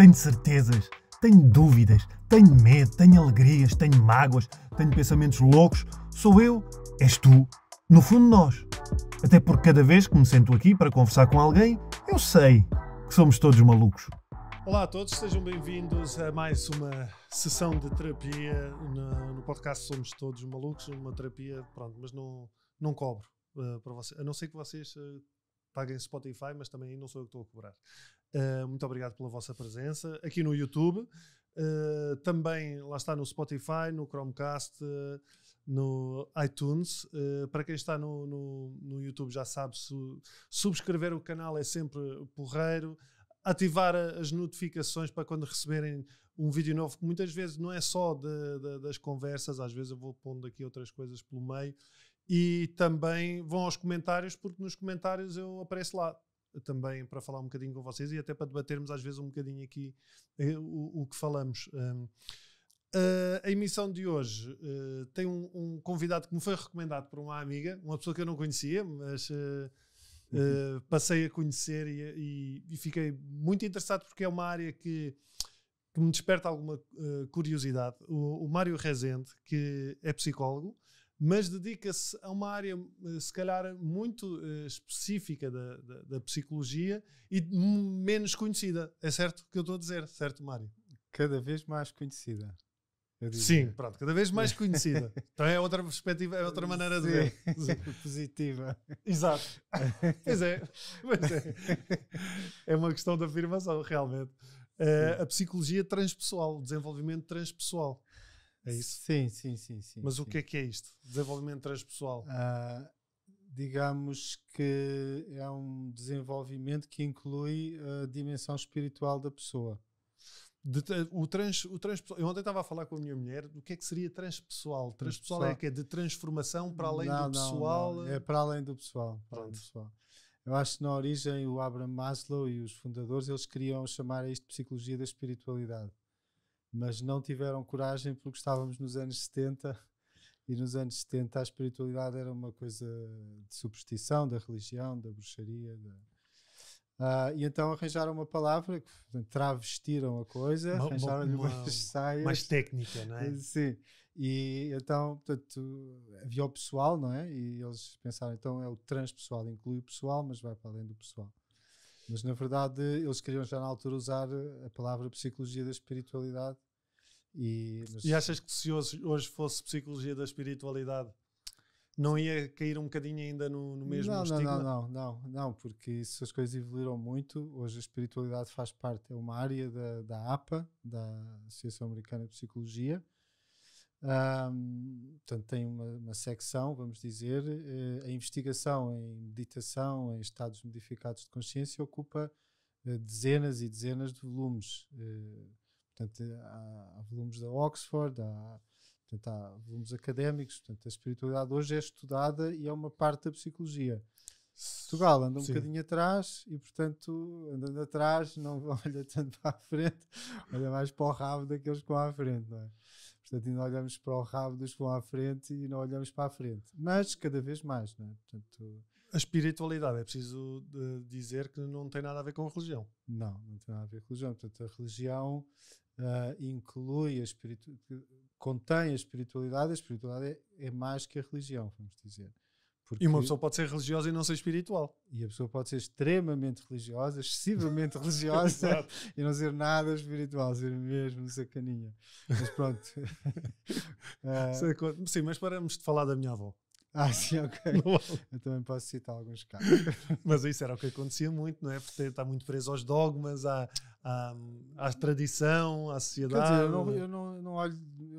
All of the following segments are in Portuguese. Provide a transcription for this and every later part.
Tenho certezas, tenho dúvidas, tenho medo, tenho alegrias, tenho mágoas, tenho pensamentos loucos. Sou eu, és tu, no fundo nós. Até porque cada vez que me sento aqui para conversar com alguém, eu sei que somos todos malucos. Olá a todos, sejam bem-vindos a mais uma sessão de terapia no podcast Somos Todos Malucos, uma terapia, pronto, mas não cobro para vocês, a não ser que vocês paguem Spotify, mas também não sou eu que estou a cobrar. Muito obrigado pela vossa presença aqui no YouTube, também lá está no Spotify, no Chromecast, no iTunes. Para quem está no YouTube já sabe, subscrever o canal é sempre porreiro. Ativar as notificações para quando receberem um vídeo novo, que muitas vezes não é só das conversas, às vezes eu vou pondo aqui outras coisas pelo meio, e também vão aos comentários, porque nos comentários eu apareço lá também para falar um bocadinho com vocês e até para debatermos às vezes um bocadinho aqui o que falamos. A emissão de hoje tem um convidado que me foi recomendado por uma amiga, uma pessoa que eu não conhecia, mas... passei a conhecer e fiquei muito interessado porque é uma área que me desperta alguma curiosidade. O Mário Rezende, que é psicólogo, mas dedica-se a uma área se calhar muito específica da psicologia e menos conhecida. É certo o que eu estou a dizer, certo, Mário? Cada vez mais conhecida. Sim, pronto, cada vez mais conhecida. Então é outra perspectiva, é outra maneira de ver. Positiva. Exato. Pois é. É uma questão de afirmação, realmente. A psicologia transpessoal, o desenvolvimento transpessoal. É isso? Sim. Mas o que é isto? Desenvolvimento transpessoal? Digamos que é um desenvolvimento que inclui a dimensão espiritual da pessoa. O transpessoal. Eu ontem estava a falar com a minha mulher do que é que seria transpessoal. Transpessoal é que é de transformação para além do pessoal? Não. É para além do pessoal. Eu acho que na origem o Abraham Maslow e os fundadores eles queriam chamar isto de psicologia da espiritualidade, mas não tiveram coragem porque estávamos nos anos 70 e nos anos 70 a espiritualidade era uma coisa de superstição, da religião, da bruxaria, e então arranjaram uma palavra, travestiram a coisa, arranjaram-lhe umas saias. Mais técnica, não é? Sim. E então, portanto, havia o pessoal, não é? E eles pensaram, então é o transpessoal, inclui o pessoal, mas vai para além do pessoal. Mas na verdade eles queriam já na altura usar a palavra psicologia da espiritualidade. E achas que se hoje fosse psicologia da espiritualidade, não ia cair um bocadinho ainda no mesmo estigma? Não, porque as coisas evoluíram muito. Hoje a espiritualidade faz parte, é uma área da APA, da Associação Americana de Psicologia. Portanto, tem uma secção, vamos dizer, a investigação em meditação, em estados modificados de consciência, ocupa dezenas e dezenas de volumes. Portanto, há volumes da Oxford, portanto, há volumes académicos. Portanto, a espiritualidade hoje é estudada e é uma parte da psicologia. Portugal anda um bocadinho atrás e, portanto, andando atrás, não olha tanto para a frente, olha mais para o rabo daqueles que vão à frente, não é? Portanto, ainda olhamos para o rabo dos que vão à frente e não olhamos para a frente. Mas cada vez mais, não é? Portanto, a espiritualidade, é preciso dizer que não tem nada a ver com a religião. Não tem nada a ver com a religião. Portanto, a religião inclui contém a espiritualidade é mais que a religião, vamos dizer. E uma pessoa pode ser religiosa e não ser espiritual. E a pessoa pode ser extremamente religiosa, excessivamente religiosa e não ser nada espiritual, ser mesmo sacaninha. Mas pronto. Sim, mas paramos de falar da minha avó. Sim, ok. Eu também posso citar alguns casos. Mas isso era o que acontecia muito, não é? Porque está muito preso aos dogmas, à tradição, à sociedade. Quer dizer, eu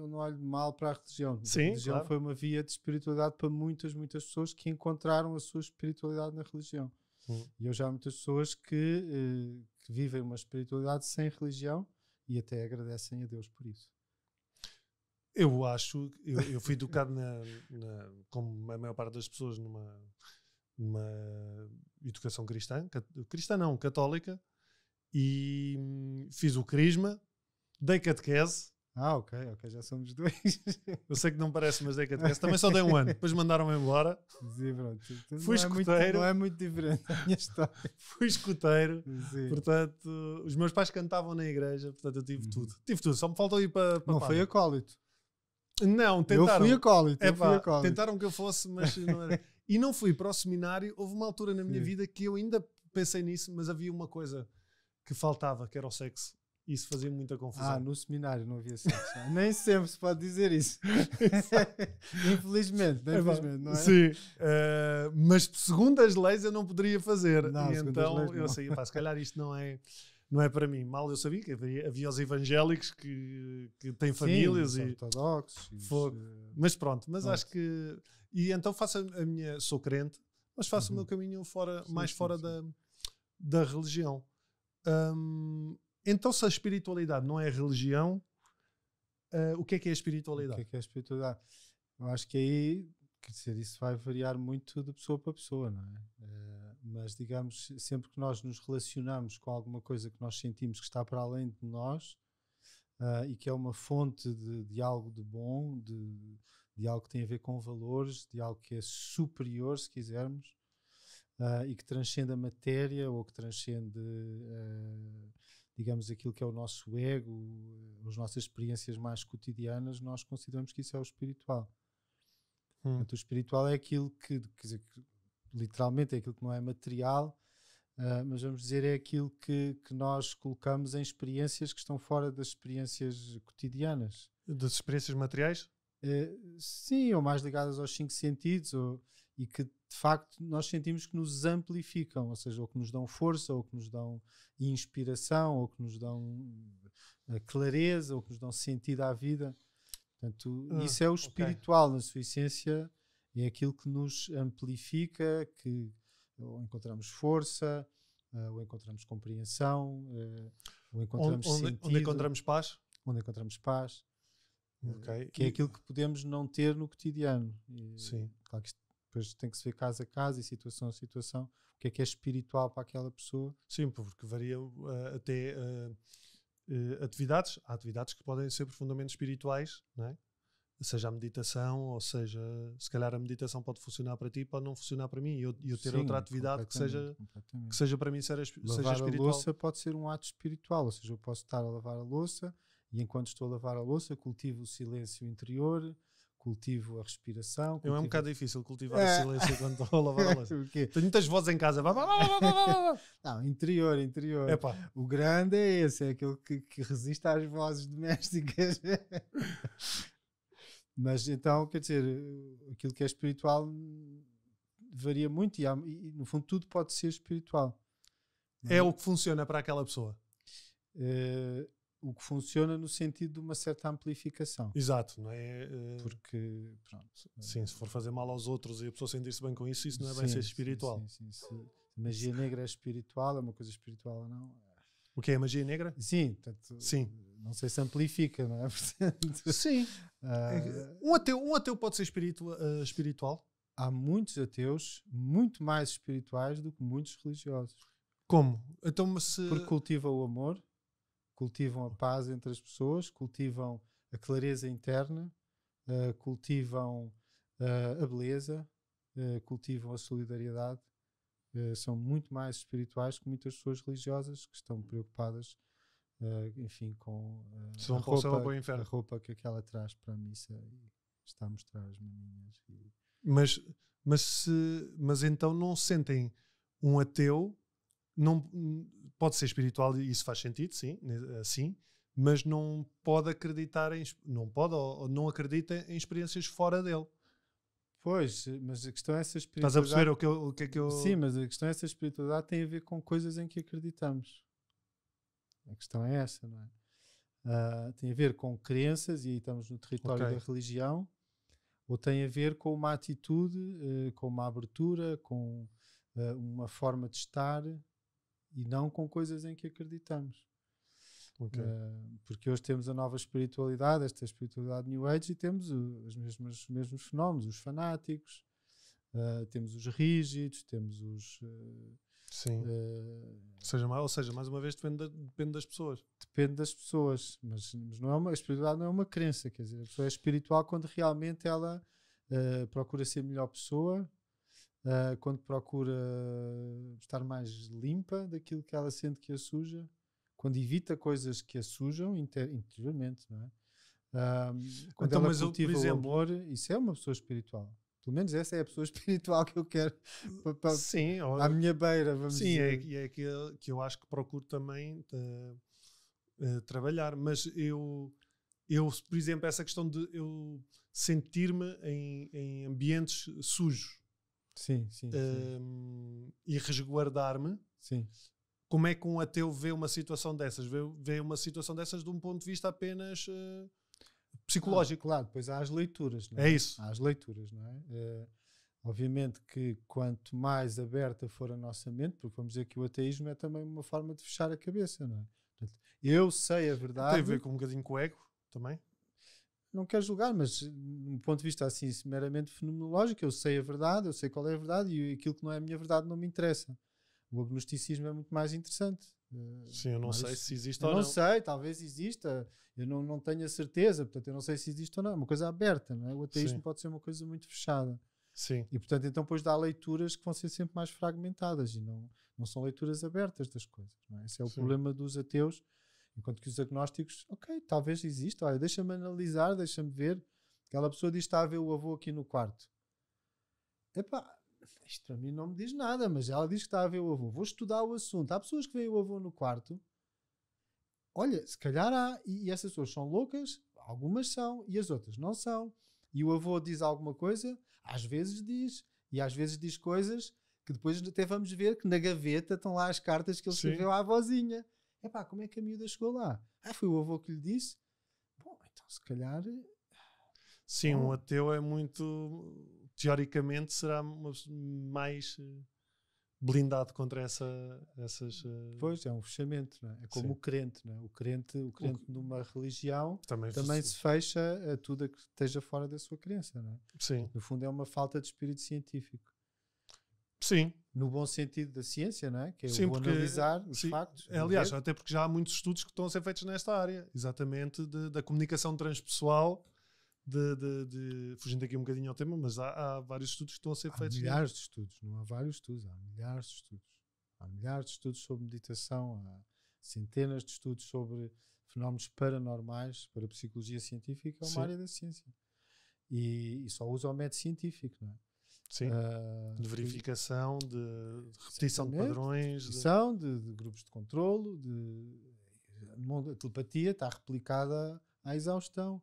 não olho mal para a religião. Sim, a religião claro. foi uma via de espiritualidade para muitas pessoas que encontraram a sua espiritualidade na religião. E hoje há muitas pessoas que vivem uma espiritualidade sem religião e até agradecem a Deus por isso. Eu acho, eu fui educado como a maior parte das pessoas numa educação cristã não, católica, e fiz o crisma, dei catequese, Ok, já somos dois. Eu sei que não parece, mas dei catequese. Também só dei um ano. Depois mandaram-me embora. Sim, pronto. Então Fui escoteiro. Não é muito diferente a minha história. Fui escoteiro. Sim. Portanto, os meus pais cantavam na igreja. Portanto, eu tive tudo. Tive tudo. Só me faltou ir para Não padre. foi acólito. Não, tentaram. Eu fui acólito. Tentaram que eu fosse, mas não era. E não fui para o seminário. Houve uma altura na minha vida que eu ainda pensei nisso, mas havia uma coisa que faltava, que era o sexo. Isso fazia muita confusão. No seminário não havia sexo. Nem sempre se pode dizer isso. Infelizmente, não é? Sim, mas segundo as leis eu não poderia fazer. Não, e então eu sei, se calhar isto não é para mim. Mal eu sabia que havia os evangélicos que têm famílias e ortodoxos. Mas pronto, acho que. E então faço a minha. Sou crente, mas faço o meu caminho fora da religião. Então, se a espiritualidade não é religião, o que é a espiritualidade? O que é a espiritualidade? Eu acho que aí, quer dizer, isso vai variar muito de pessoa para pessoa, não é? Mas, digamos, sempre que nós nos relacionamos com alguma coisa que nós sentimos que está para além de nós e que é uma fonte de algo de bom, de algo que tem a ver com valores, de algo que é superior, se quisermos, e que transcende a matéria ou que transcende... digamos, aquilo que é o nosso ego, as nossas experiências mais cotidianas, nós consideramos que isso é o espiritual. Portanto, o espiritual é aquilo que, quer dizer, que literalmente é aquilo que não é material, mas vamos dizer é aquilo que nós colocamos em experiências que estão fora das experiências cotidianas. Das experiências materiais? Sim, ou mais ligadas aos 5 sentidos, e que de facto nós sentimos que nos amplificam, ou seja, ou que nos dão força, ou que nos dão inspiração, ou que nos dão clareza, ou que nos dão sentido à vida. Portanto, isso é o espiritual, na sua essência, é aquilo que nos amplifica, que ou encontramos força, ou encontramos compreensão, ou encontramos sentido. Onde encontramos paz? Onde encontramos paz. Okay. Que é aquilo que podemos não ter no cotidiano. Sim. Claro que isto depois tem que se ver caso a caso e situação a situação, o que é espiritual para aquela pessoa. Sim, porque varia até atividades. Há atividades que podem ser profundamente espirituais, não é? Seja a meditação, ou seja, se calhar a meditação pode funcionar para ti, pode não funcionar para mim, e eu ter Sim, outra atividade que seja para mim seja espiritual. Lavar a louça pode ser um ato espiritual, ou seja, eu posso estar a lavar a louça e enquanto estou a lavar a louça cultivo o silêncio interior, cultivo a respiração. É um bocado difícil cultivar o silêncio quando estou a lavar a louça. Tenho muitas vozes em casa. Não, interior. Epá. O grande é esse, é aquele que resiste às vozes domésticas. Mas então, quer dizer, aquilo que é espiritual varia muito e no fundo tudo pode ser espiritual. É o que funciona para aquela pessoa. O que funciona no sentido de uma certa amplificação. Exato, não é? Porque, pronto. Sim, se for fazer mal aos outros e a pessoa sentir-se bem com isso, isso não é bem ser espiritual. Sim. Se magia negra é espiritual, é uma coisa espiritual ou não? O que é a magia negra? Sim, portanto, sim. Não sei se amplifica, não é? Portanto, sim. Um ateu pode ser espiritual? Há muitos ateus muito mais espirituais do que muitos religiosos. Como? Então, porque cultivam o amor, cultivam a paz entre as pessoas, cultivam a clareza interna, cultivam a beleza, cultivam a solidariedade. São muito mais espirituais que muitas pessoas religiosas que estão preocupadas, enfim, com a roupa que aquela traz para a missa e está a mostrar as maninhas. Mas então não sentem um ateu, não pode ser espiritual e isso faz sentido, sim, assim, mas não pode acreditar ou não acredita em experiências fora dele. Pois, mas a questão é essa espiritualidade. Estás a perceber o que é que eu... Sim, mas a questão é essa espiritualidade tem a ver com coisas em que acreditamos. A questão é essa, não é? Tem a ver com crenças, e aí estamos no território da religião, ou tem a ver com uma atitude, com uma abertura, com uma forma de estar, e não com coisas em que acreditamos. Porque hoje temos a nova espiritualidade, esta espiritualidade New Age, e temos os mesmos fenómenos, os fanáticos, temos os rígidos, temos os Sim. Ou seja, mais uma vez depende das pessoas. Depende das pessoas, mas não é a espiritualidade não é uma crença, quer dizer, a pessoa é espiritual quando realmente ela procura ser melhor pessoa, quando procura estar mais limpa daquilo que ela sente que a suja, quando evita coisas que a sujam interiormente, não é? Quando Então, ela mas cultiva o amor, isso é uma pessoa espiritual. Pelo menos essa é a pessoa espiritual que eu quero sim, à minha beira, vamos dizer. Sim, é que eu acho que procuro também trabalhar, mas eu, por exemplo, essa questão de eu sentir-me em ambientes sujos, sim. e resguardar-me, Sim. como é que um ateu vê uma situação dessas? Vê uma situação dessas de um ponto de vista apenas psicológico. Claro, depois há as leituras, não é? É isso. Há as leituras, não é? Obviamente que quanto mais aberta for a nossa mente, porque vamos dizer que o ateísmo é também uma forma de fechar a cabeça, não é? Portanto, eu sei a verdade. Tem a ver com um bocadinho com o ego também. Não quero julgar, mas de um ponto de vista assim meramente fenomenológico, eu sei a verdade, eu sei qual é a verdade e aquilo que não é a minha verdade não me interessa. O agnosticismo é muito mais interessante. Sim, eu não sei se existe ou não. Não sei, talvez exista. Eu não tenho a certeza, portanto eu não sei se existe ou não. É uma coisa aberta, não é? O ateísmo pode ser uma coisa muito fechada. Sim. E portanto então depois dá leituras que vão ser sempre mais fragmentadas e não são leituras abertas das coisas, não é? Esse é o problema dos ateus, enquanto que os agnósticos, ok, talvez exista, olha, deixa-me analisar, deixa-me ver. Aquela pessoa diz que está a ver o avô aqui no quarto. Epá, isto para mim não me diz nada, mas ela diz que está a ver o avô. Vou estudar o assunto. Há pessoas que veem o avô no quarto. Olha, se calhar há, e essas pessoas são loucas, algumas são, e as outras não são. E o avô diz alguma coisa, às vezes diz, e às vezes diz coisas que depois até vamos ver que na gaveta estão lá as cartas que ele escreveu à avózinha. Epá, como é que a miúda chegou lá? Foi o avô que lhe disse? Bom, então se calhar... Sim, um ateu é muito... Teoricamente será mais blindado contra essas... Pois, é um fechamento, não é? É como o crente, não é? O crente numa religião também se fecha a tudo a que esteja fora da sua crença, não é? Sim. No fundo é uma falta de espírito científico. Sim. No bom sentido da ciência, não é? Que sim, eu vou analisar os factos. Aliás, até porque já há muitos estudos que estão a ser feitos nesta área, exatamente, da comunicação transpessoal, fugindo aqui um bocadinho ao tema, mas há vários estudos que estão a ser feitos. Há milhares de estudos, não há vários estudos, há milhares de estudos. Há milhares de estudos sobre meditação, há centenas de estudos sobre fenómenos paranormais, para a psicologia científica, é uma área da ciência. E só usa o método científico, não é? Sim, de verificação, de repetição de padrões. De grupos de controlo, a telepatia está replicada à exaustão.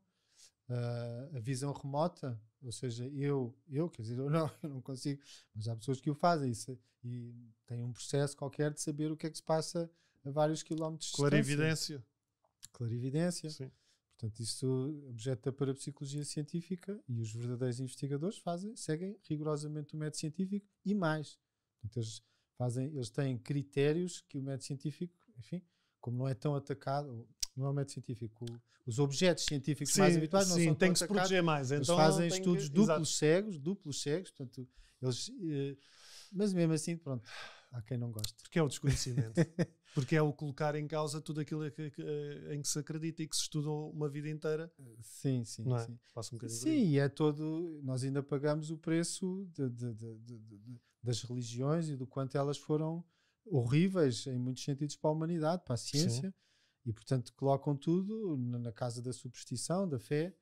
A visão remota, ou seja, quer dizer, eu não consigo, mas há pessoas que o fazem e têm um processo qualquer de saber o que é que se passa a vários quilómetros de distância. Clarividência. Sim. Portanto, isso objeto da parapsicologia científica e os verdadeiros investigadores seguem rigorosamente o método científico e mais. Portanto, eles têm critérios que o método científico, enfim, como não é tão atacado, não é o método científico, os objetos científicos mais habituais não são tão tem que se proteger mais. Então fazem estudos duplos cegos, portanto, eles, mas mesmo assim, pronto, há quem não goste. Porque é o desconhecimento. Porque é o colocar em causa tudo aquilo em que se acredita e que se estudou uma vida inteira. Sim. Não é? Passa um bocadinho sim, e é todo... Nós ainda pagamos o preço das religiões e do quanto elas foram horríveis em muitos sentidos para a humanidade, para a ciência. Sim. E, portanto, colocam tudo na casa da superstição, da fé.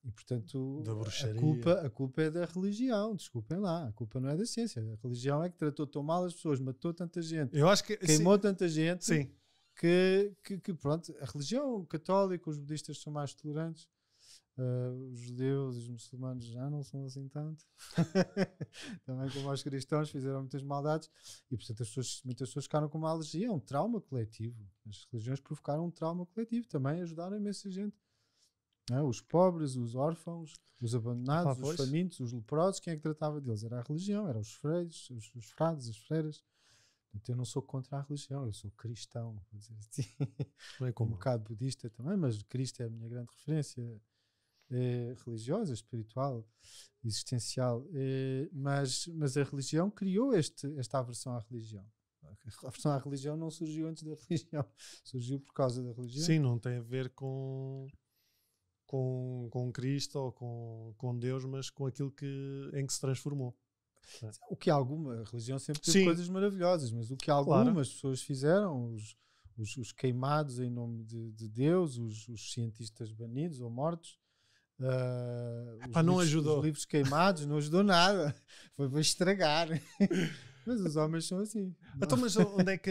E, portanto, da bruxaria. A culpa é da religião, desculpem lá, a culpa não é da ciência. A religião é que tratou tão mal as pessoas, matou tanta gente, eu acho que, queimou tanta gente, que pronto, a religião católica, os budistas são mais tolerantes, os judeus e os muçulmanos já não são assim tanto. Também como os cristãos fizeram muitas maldades e, portanto, muitas pessoas ficaram com uma alergia, um trauma coletivo. As religiões provocaram um trauma coletivo, também ajudaram imensa gente. Os pobres, os órfãos, os abandonados, os famintos, os leprosos, quem é que tratava deles? Era a religião, eram os freios, os frades, as freiras. Então, eu não sou contra a religião, eu sou cristão, vou dizer assim. É como um bocado budista também, mas Cristo é a minha grande referência religiosa, espiritual, existencial. Mas a religião criou esta aversão à religião. A aversão à religião não surgiu antes da religião, surgiu por causa da religião. Sim, não tem a ver com Cristo ou com Deus, mas com aquilo em que se transformou. O que a religião sempre teve coisas maravilhosas, mas o que algumas pessoas fizeram, os queimados em nome de Deus, os cientistas banidos ou mortos, não ajudou. Os livros queimados, não ajudou nada, foi para estragar. Mas os homens são assim. Então, mas onde é que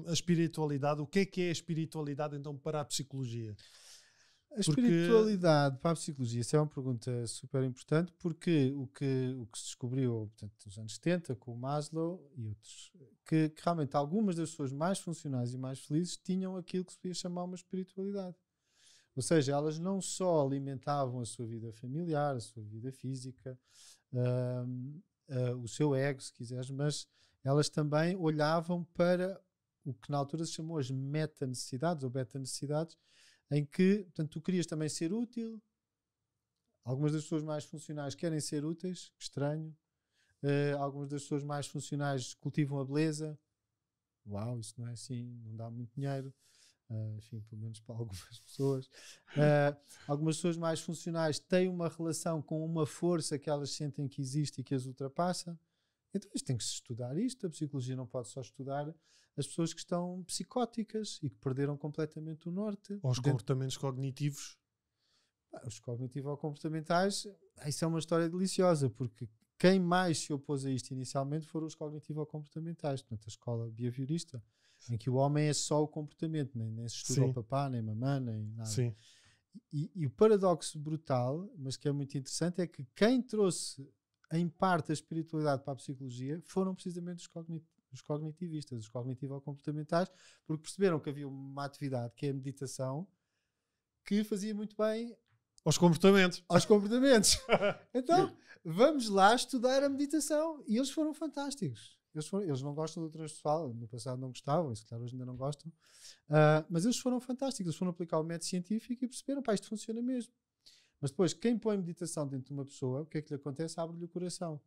a espiritualidade, o que é a espiritualidade então para a psicologia? A espiritualidade para a psicologia, essa é uma pergunta super importante, porque o que se descobriu, portanto, nos anos 70 com o Maslow e outros, que realmente algumas das pessoas mais funcionais e mais felizes tinham aquilo que se podia chamar uma espiritualidade. Ou seja, elas não só alimentavam a sua vida familiar, a sua vida física, o seu ego, se quiseres, mas elas também olhavam para o que na altura se chamou as meta-necessidades ou beta-necessidades, em que, portanto, tu querias também ser útil. Algumas das pessoas mais funcionais querem ser úteis, estranho. Algumas das pessoas mais funcionais cultivam a beleza. Uau, isso não é assim, não dá muito dinheiro. Enfim, pelo menos para algumas pessoas. Algumas pessoas mais funcionais têm uma relação com uma força que elas sentem que existe e que as ultrapassa. Então isto tem que se estudar isto. A psicologia não pode só estudar as pessoas que estão psicóticas e que perderam completamente o norte. Ou os comportamentos cognitivos. Os cognitivo-comportamentais, isso é uma história deliciosa, porque quem mais se opôs a isto inicialmente foram os cognitivo-comportamentais, portanto a escola behaviorista, em que o homem é só o comportamento, nem se estuda o papá, nem mamã, nem nada. Sim. E o paradoxo brutal, mas que é muito interessante, é que quem trouxe em parte a espiritualidade para a psicologia foram precisamente os cognitivistas, os cognitivo-comportamentais, porque perceberam que havia uma atividade, que é a meditação, que fazia muito bem aos comportamentos. Então, vamos lá estudar a meditação. E eles foram fantásticos. Eles não gostam do transpessoal, no passado não gostavam, e se calhar hoje ainda não gostam, mas eles foram fantásticos. Eles foram aplicar o método científico e perceberam, isto funciona mesmo. Mas depois, quem põe meditação dentro de uma pessoa, o que é que lhe acontece? Abre-lhe o coração.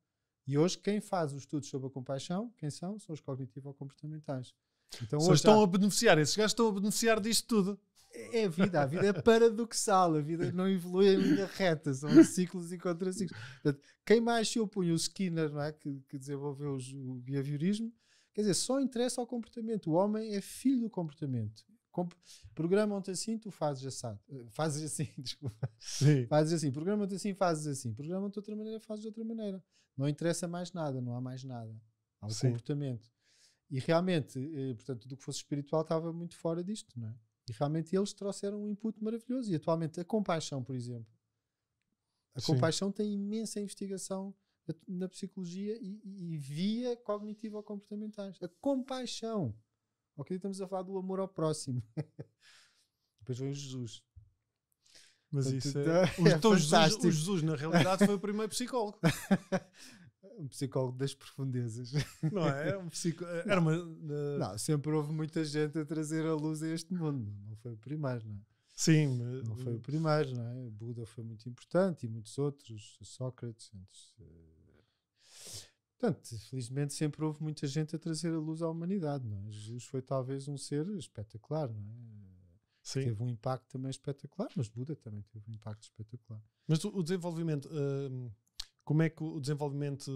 E hoje, quem faz os estudos sobre a compaixão, quem são? São os cognitivo-comportamentais. Então, hoje estão a beneficiar, esses gajos estão a beneficiar disto tudo. É a vida é paradoxal, a vida não evolui em linha reta, são ciclos e contraciclos. Portanto, quem mais se opunha, o Skinner, não é? que desenvolveu o behaviorismo, quer dizer, só interessa ao comportamento. O homem é filho do comportamento. Programam-te assim, tu fazes assado. Fazes assim, desculpa. Sim. Fazes assim, programam-te assim, fazes assim. Programam-te de outra maneira, fazes de outra maneira. Não interessa mais nada, não há mais nada. Há o comportamento. E realmente, portanto, do que fosse espiritual estava muito fora disto, não é? E realmente eles trouxeram um input maravilhoso. E atualmente a compaixão, por exemplo. A compaixão tem imensa investigação na psicologia e via cognitivo-comportamentais. A compaixão. Ok, estamos a falar do amor ao próximo. Depois vem o Jesus. Mas portanto, isso fantástico. O Jesus, na realidade, foi o primeiro psicólogo. Um psicólogo das profundezas. Não é? Era uma... Não, sempre houve muita gente a trazer a luz a este mundo. Não foi o primeiro, não é? Sim. Não foi o primeiro, não é? Buda foi muito importante e muitos outros. Sócrates. Portanto, felizmente sempre houve muita gente a trazer a luz à humanidade, não é? Jesus foi talvez um ser espetacular, não é? Sim. Teve um impacto também espetacular, mas Buda também teve um impacto espetacular. Mas o desenvolvimento... como é que o desenvolvimento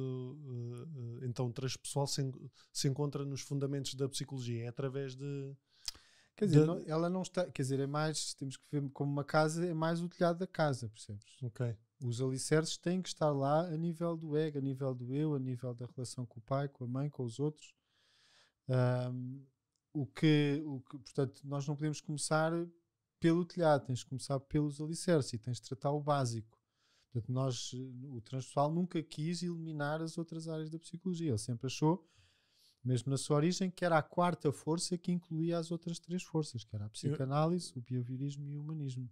então transpessoal se encontra nos fundamentos da psicologia? É através de... Quer dizer, ela não está... Quer dizer, é mais... Temos que ver como uma casa, é mais o telhado da casa, percebes? Ok. Os alicerces têm que estar lá a nível do ego, a nível do eu, a nível da relação com o pai, com a mãe, com os outros. Portanto, nós não podemos começar pelo telhado, tens de começar pelos alicerces e tens de tratar o básico. Portanto, o transpessoal nunca quis eliminar as outras áreas da psicologia. Ele sempre achou, mesmo na sua origem, que era a quarta força que incluía as outras três forças, que era a psicanálise, o behaviorismo e o humanismo.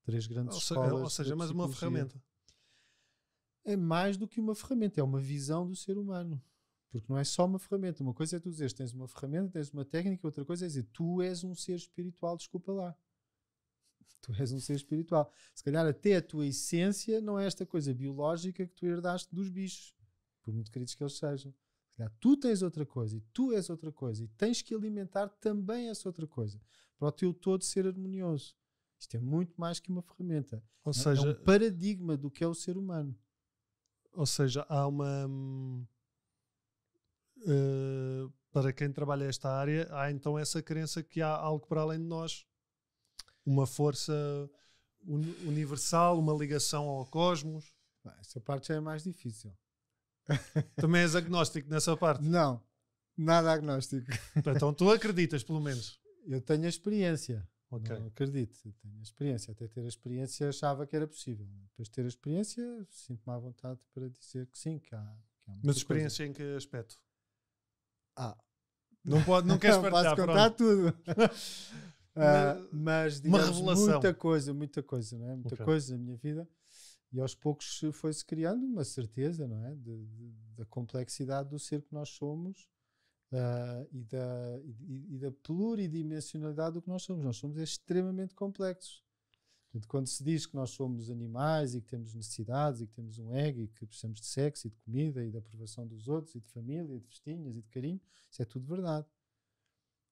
Três grandes escolas. Ou seja, é mais uma ferramenta. É mais do que uma ferramenta, é uma visão do ser humano. Porque não é só uma ferramenta. Uma coisa é tu dizeres, tens uma ferramenta, tens uma técnica, outra coisa é dizer, tu és um ser espiritual, desculpa lá. Tu és um ser espiritual. Se calhar até a tua essência não é esta coisa biológica que tu herdaste dos bichos, por muito queridos que eles sejam. Tu tens outra coisa e tu és outra coisa e tens que alimentar também essa outra coisa para o teu todo ser harmonioso. Isto é muito mais que uma ferramenta. Ou É seja, um paradigma do que é o ser humano. ou seja, há uma... para quem trabalha esta área, há então essa crença que há algo para além de nós. Uma força universal, uma ligação ao cosmos. Essa parte já é mais difícil. Também és agnóstico nessa parte? Não, nada agnóstico. Então tu acreditas, pelo menos. Eu tenho a experiência. Okay. Não acredito, eu tenho a experiência. Até ter a experiência achava que era possível. Depois de ter a experiência, sinto-me à vontade para dizer que sim, que há Mas experiência coisa. Em que aspecto? Não queres partilhar? Posso contar tudo. Mas digamos, uma revelação. Muita coisa, não é? Muita Okay. coisa na minha vida. E aos poucos foi-se criando uma certeza, não é? Da complexidade do ser que nós somos e da pluridimensionalidade do que nós somos. Nós somos extremamente complexos. Portanto, quando se diz que nós somos animais e que temos necessidades e que temos um ego e que precisamos de sexo e de comida e da aprovação dos outros e de família e de festinhas e de carinho, isso é tudo verdade.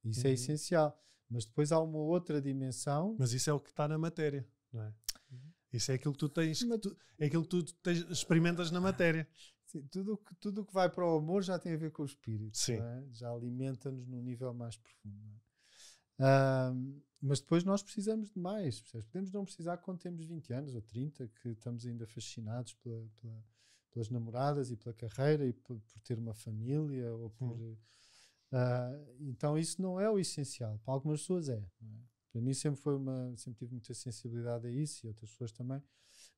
Isso é essencial. Mas depois há uma outra dimensão. Mas isso é o que está na matéria, não é? Isso é aquilo que tu tens, é aquilo que tu experimentas na matéria. Sim, tudo que vai para o amor já tem a ver com o espírito. Sim. Não é? Já alimenta-nos num nível mais profundo. Não é? Mas depois nós precisamos de mais. Percebes? Podemos não precisar quando temos 20 anos ou 30, que estamos ainda fascinados pelas namoradas e pela carreira e por ter uma família ou por... então isso não é o essencial. Para algumas pessoas é. Não é? Para mim sempre tive muita sensibilidade a isso e outras pessoas também.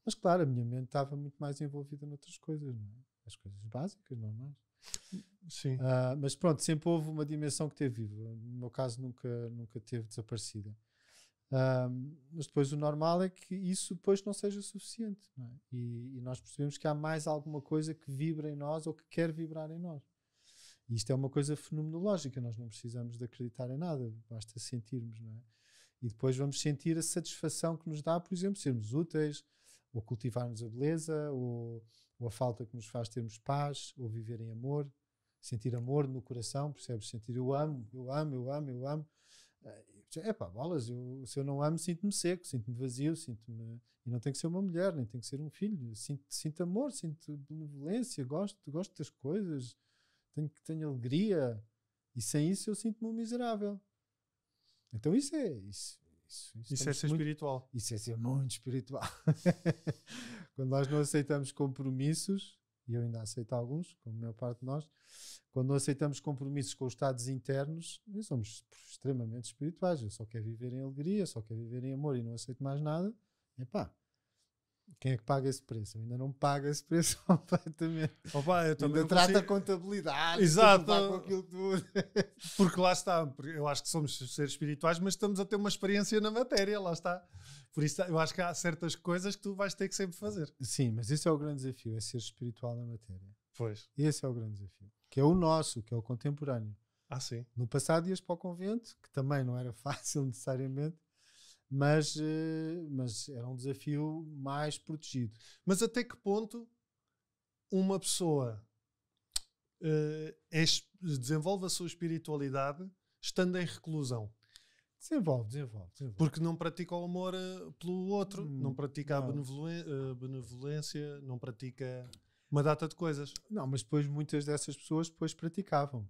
Mas claro, a minha mente estava muito mais envolvida noutras coisas, não é? As coisas básicas, normais. Sim. Mas pronto, sempre houve uma dimensão que teve viva. No meu caso nunca teve desaparecida. Mas depois o normal é que isso depois não seja suficiente, não é? E nós percebemos que há mais alguma coisa que vibra em nós ou que quer vibrar em nós. E isto é uma coisa fenomenológica, nós não precisamos de acreditar em nada, basta sentirmos, não é? E depois vamos sentir a satisfação que nos dá, por exemplo, sermos úteis, ou cultivarmos a beleza, ou a falta que nos faz termos paz, ou viver em amor, sentir amor no coração, percebes? Sentir eu amo. Bolas, se eu não amo, sinto-me seco, sinto-me vazio, e não tem que ser uma mulher, nem tem que ser um filho. Sinto amor, sinto benevolência, gosto das coisas, tenho alegria, e sem isso eu sinto-me um miserável. Então isso é ser espiritual. Isso é ser muito espiritual. Quando nós não aceitamos compromissos, e eu ainda aceito alguns, como a maior parte de nós, quando não aceitamos compromissos com os estados internos, nós somos extremamente espirituais. Eu só quero viver em alegria, só quero viver em amor e não aceito mais nada. Quem é que paga esse preço? Eu ainda não pago esse preço completamente. Eu também ainda trata a contabilidade. Exato. Com aquilo tudo. Porque lá está. Eu acho que somos seres espirituais, mas estamos a ter uma experiência na matéria. Lá está. Por isso eu acho que há certas coisas que tu vais ter que sempre fazer. Sim, mas esse é o grande desafio. É ser espiritual na matéria. Pois. Esse é o grande desafio. Que é o nosso, que é o contemporâneo. Sim. No passado ias para o convento, que também não era fácil necessariamente. Mas era um desafio mais protegido. Mas até que ponto uma pessoa desenvolve a sua espiritualidade estando em reclusão? Desenvolve. Porque não pratica o amor pelo outro, não pratica a benevolência, não pratica uma data de coisas. Não, mas depois muitas dessas pessoas depois praticavam.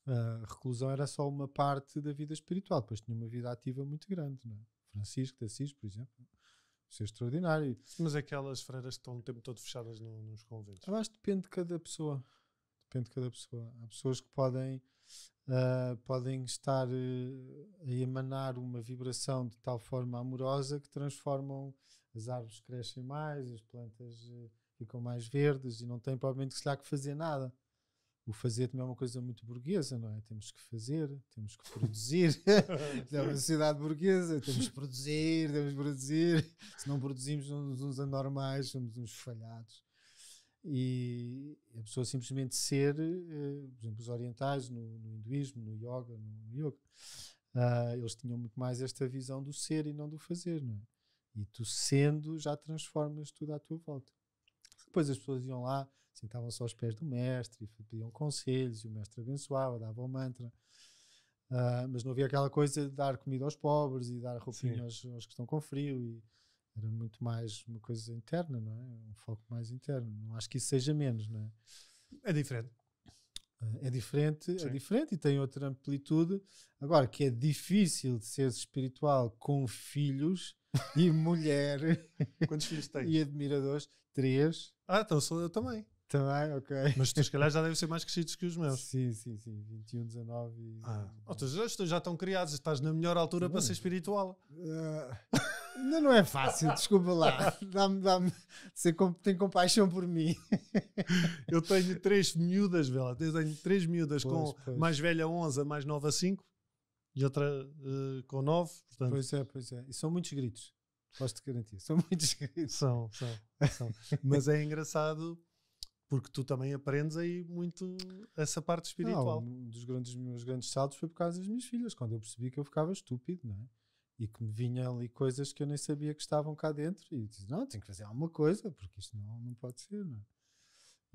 A reclusão era só uma parte da vida espiritual, depois tinha uma vida ativa muito grande, não é? Francisco de Assis, por exemplo, isso é extraordinário. Mas aquelas freiras que estão o tempo todo fechadas nos conventos? Eu acho que depende de cada pessoa. Há pessoas que podem estar a emanar uma vibração de tal forma amorosa que transformam, as árvores crescem mais, as plantas ficam mais verdes e não têm provavelmente que fazer nada. O fazer também é uma coisa muito burguesa, não é? Temos que fazer, temos que produzir. É uma sociedade burguesa, temos que produzir. Se não produzimos, somos uns anormais, somos uns falhados. E a pessoa simplesmente ser, por exemplo, os orientais no hinduísmo, no yoga, eles tinham muito mais esta visão do ser e não do fazer, não é? E tu sendo, já transformas tudo à tua volta. Depois as pessoas iam lá, Sentavam-se aos pés do mestre e pediam conselhos e o mestre abençoava, dava o mantra. Mas não havia aquela coisa de dar comida aos pobres e dar roupinha aos que estão com frio. E era muito mais uma coisa interna, não é? Um foco mais interno. Não acho que isso seja menos, não é? É diferente. É diferente Sim. E tem outra amplitude. Agora, que é difícil de ser espiritual com filhos e mulher Quantos filhos tens? e admiradores. 3. Então sou eu também. Também, ok. Mas tu, se calhar, já devem ser mais crescidos que os meus. Sim. 21, 19 e... Já estão criados. Estás na melhor altura para ser espiritual. Ainda não é fácil, desculpa lá. Tem compaixão por mim. Eu tenho 3 miúdas, Vela. Eu tenho 3 miúdas Pois. mais velha 11, a mais nova 5 e outra com 9. Portanto, Pois é. E são muitos gritos. Posso-te garantir. São muitos gritos. São. Mas é engraçado porque tu também aprendes aí muito essa parte espiritual. Um dos meus grandes saltos foi por causa das minhas filhas, quando eu percebi que eu ficava estúpido, não é? E que me vinham ali coisas que eu nem sabia que estavam cá dentro e disse, não, tenho que fazer alguma coisa porque isto não pode ser, não é?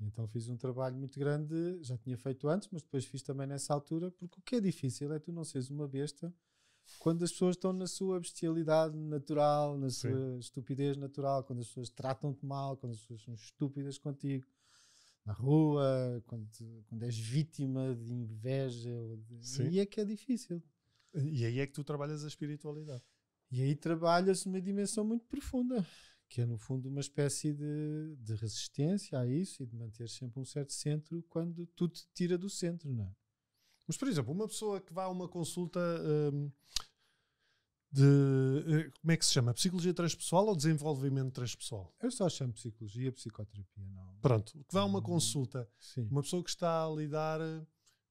E então fiz um trabalho muito grande, já tinha feito antes, mas depois fiz também nessa altura, porque o que é difícil é tu não seres uma besta quando as pessoas estão na sua bestialidade natural, na sua estupidez natural, quando as pessoas tratam-te mal, quando as pessoas são estúpidas contigo na rua, quando és vítima de inveja. E é que é difícil. E aí é que tu trabalhas a espiritualidade. E aí trabalha-se numa dimensão muito profunda, que é no fundo uma espécie de resistência a isso e de manter sempre um certo centro quando tudo te tira do centro, não é? Mas, por exemplo, uma pessoa que vai a uma consulta como é que se chama? Psicologia transpessoal ou desenvolvimento transpessoal? Eu só chamo psicologia, psicoterapia, não. Pronto, que vai a uma consulta, Sim. uma pessoa que está a lidar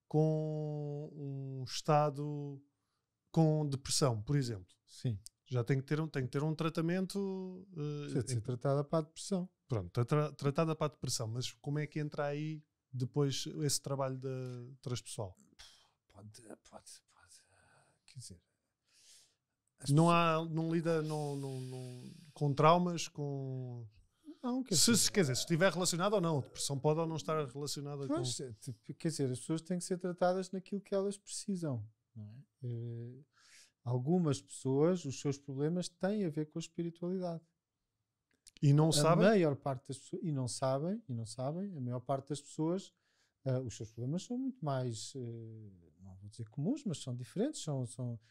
com um estado com depressão, por exemplo. Sim. Já tem que ter um tratamento. Precisa de ser tratada para a depressão. Pronto, tratada para a depressão, mas como é que entra aí depois esse trabalho de transpessoal? Pode. Quer dizer. Não lida com traumas, com. Não, quer dizer, se estiver relacionado ou não, a depressão pode ou não estar relacionada com. Quer dizer, as pessoas têm que ser tratadas naquilo que elas precisam, não é? Algumas pessoas, os seus problemas têm a ver com a espiritualidade. E não sabem? A maior parte das pessoas, e não sabem, a maior parte das pessoas, os seus problemas são muito mais, não vou dizer comuns, mas são diferentes. A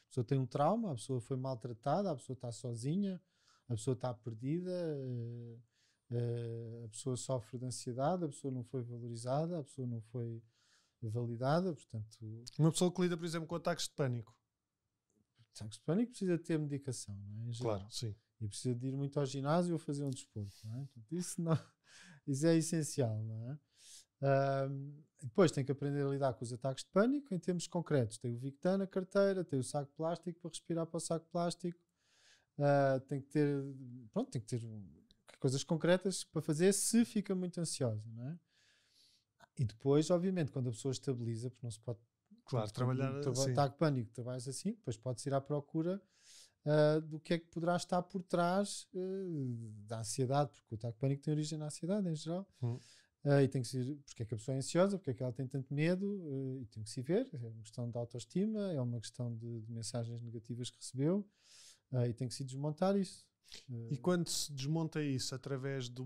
pessoa tem um trauma, a pessoa foi maltratada, a pessoa está sozinha, a pessoa está perdida, a pessoa sofre de ansiedade, a pessoa não foi valorizada, a pessoa não foi validada, portanto... Uma pessoa que lida, por exemplo, com ataques de pânico. Ataques de pânico precisa ter medicação, não é? Em geral. Claro, sim. E precisa de ir muito ao ginásio ou fazer um desporto, não é? Portanto, isso é essencial, não é? Depois tem que aprender a lidar com os ataques de pânico em termos concretos. Tem o Victan na carteira, tem o saco plástico para respirar para o saco plástico, tem que ter coisas concretas para fazer se fica muito ansiosa, não é? E depois, obviamente, quando a pessoa estabiliza, porque não se pode... Claro, trabalhar assim. Ataque de pânico, trabalhas assim, depois pode-se ir à procura do que é que poderá estar por trás da ansiedade, porque o ataque de pânico tem origem na ansiedade em geral. E tem que ser porque é que a pessoa é ansiosa, porque é que ela tem tanto medo, e tem que se ver. É uma questão de autoestima, é uma questão de mensagens negativas que recebeu, e tem que se desmontar isso. E quando se desmonta isso através de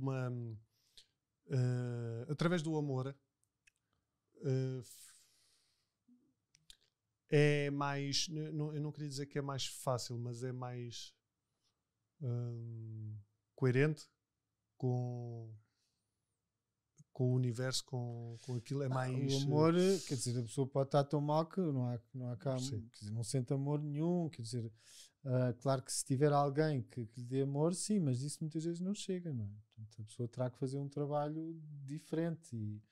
através do amor, é mais, eu não queria dizer que é mais fácil, mas é mais coerente com o universo, com aquilo, é mais... O amor, quer dizer, a pessoa pode estar tão mal que não há cá, quer dizer, não sente amor nenhum, quer dizer, claro que se tiver alguém que lhe dê amor, sim, mas isso muitas vezes não chega, não é? Portanto, a pessoa terá que fazer um trabalho diferente e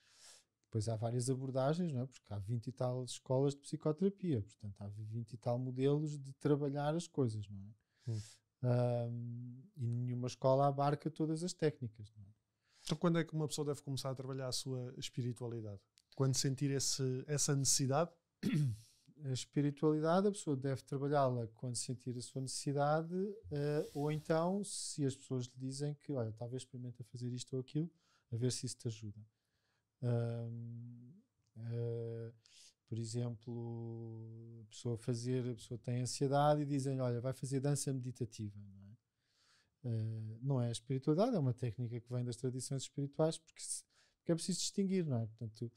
depois há várias abordagens, não é? Porque há 20 e tal escolas de psicoterapia, portanto há 20 e tal modelos de trabalhar as coisas, não é? E nenhuma escola abarca todas as técnicas, não é? Então quando é que uma pessoa deve começar a trabalhar a sua espiritualidade? Quando sentir essa necessidade? A espiritualidade, a pessoa deve trabalhá-la quando sentir a sua necessidade, ou então se as pessoas lhe dizem que, olha, talvez experimenta fazer isto ou aquilo, a ver se isso te ajuda. Por exemplo, a pessoa tem ansiedade e dizem, olha, vai fazer dança meditativa, não é? Não é a espiritualidade, é uma técnica que vem das tradições espirituais, porque é preciso distinguir, não é? Portanto,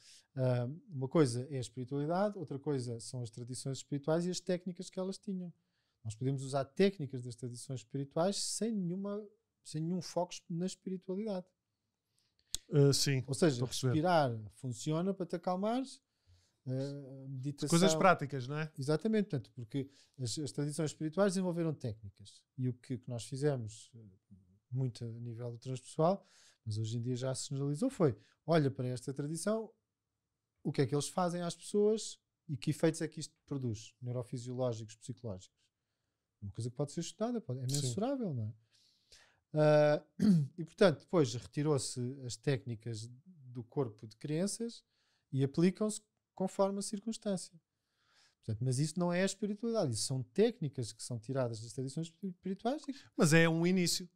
uma coisa é a espiritualidade, outra coisa são as tradições espirituais e as técnicas que elas tinham. Nós podemos usar técnicas das tradições espirituais sem nenhum foco na espiritualidade. Sim. Ou seja, respirar funciona para te acalmares. Meditação, coisas práticas, não é? Exatamente, portanto, porque as tradições espirituais desenvolveram técnicas e o que nós fizemos muito a nível do transpessoal, mas hoje em dia já se generalizou, foi olha para esta tradição, o que é que eles fazem às pessoas e que efeitos é que isto produz, neurofisiológicos, psicológicos. Uma coisa que pode ser estudada, é mensurável, não é? E portanto depois retirou-se as técnicas do corpo de crianças e aplicam-se conforme a circunstância. Portanto, mas isso não é a espiritualidade, isso são técnicas que são tiradas das tradições espirituais. Mas é um início.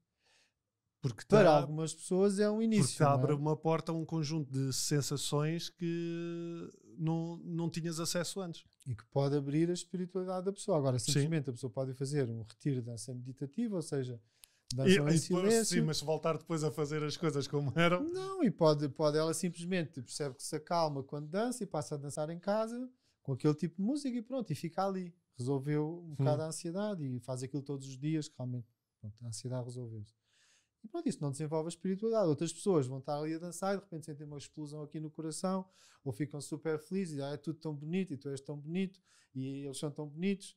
Porque para algumas pessoas é um início. Porque abre uma porta a um conjunto de sensações que não tinhas acesso antes. E que pode abrir a espiritualidade da pessoa. Agora, simplesmente a pessoa pode fazer um retiro de dança meditativa, ou seja, dançam em silêncio. Sim, mas se voltar depois a fazer as coisas como eram... Não, e pode ela simplesmente percebe que se acalma quando dança e passa a dançar em casa com aquele tipo de música e pronto, e fica ali. Resolveu um bocado a ansiedade e faz aquilo todos os dias que realmente pronto, a ansiedade resolveu-se. E pronto, isso não desenvolve a espiritualidade. Outras pessoas vão estar ali a dançar e de repente sentem uma explosão aqui no coração ou ficam super felizes e é tudo tão bonito e tu és tão bonito e eles são tão bonitos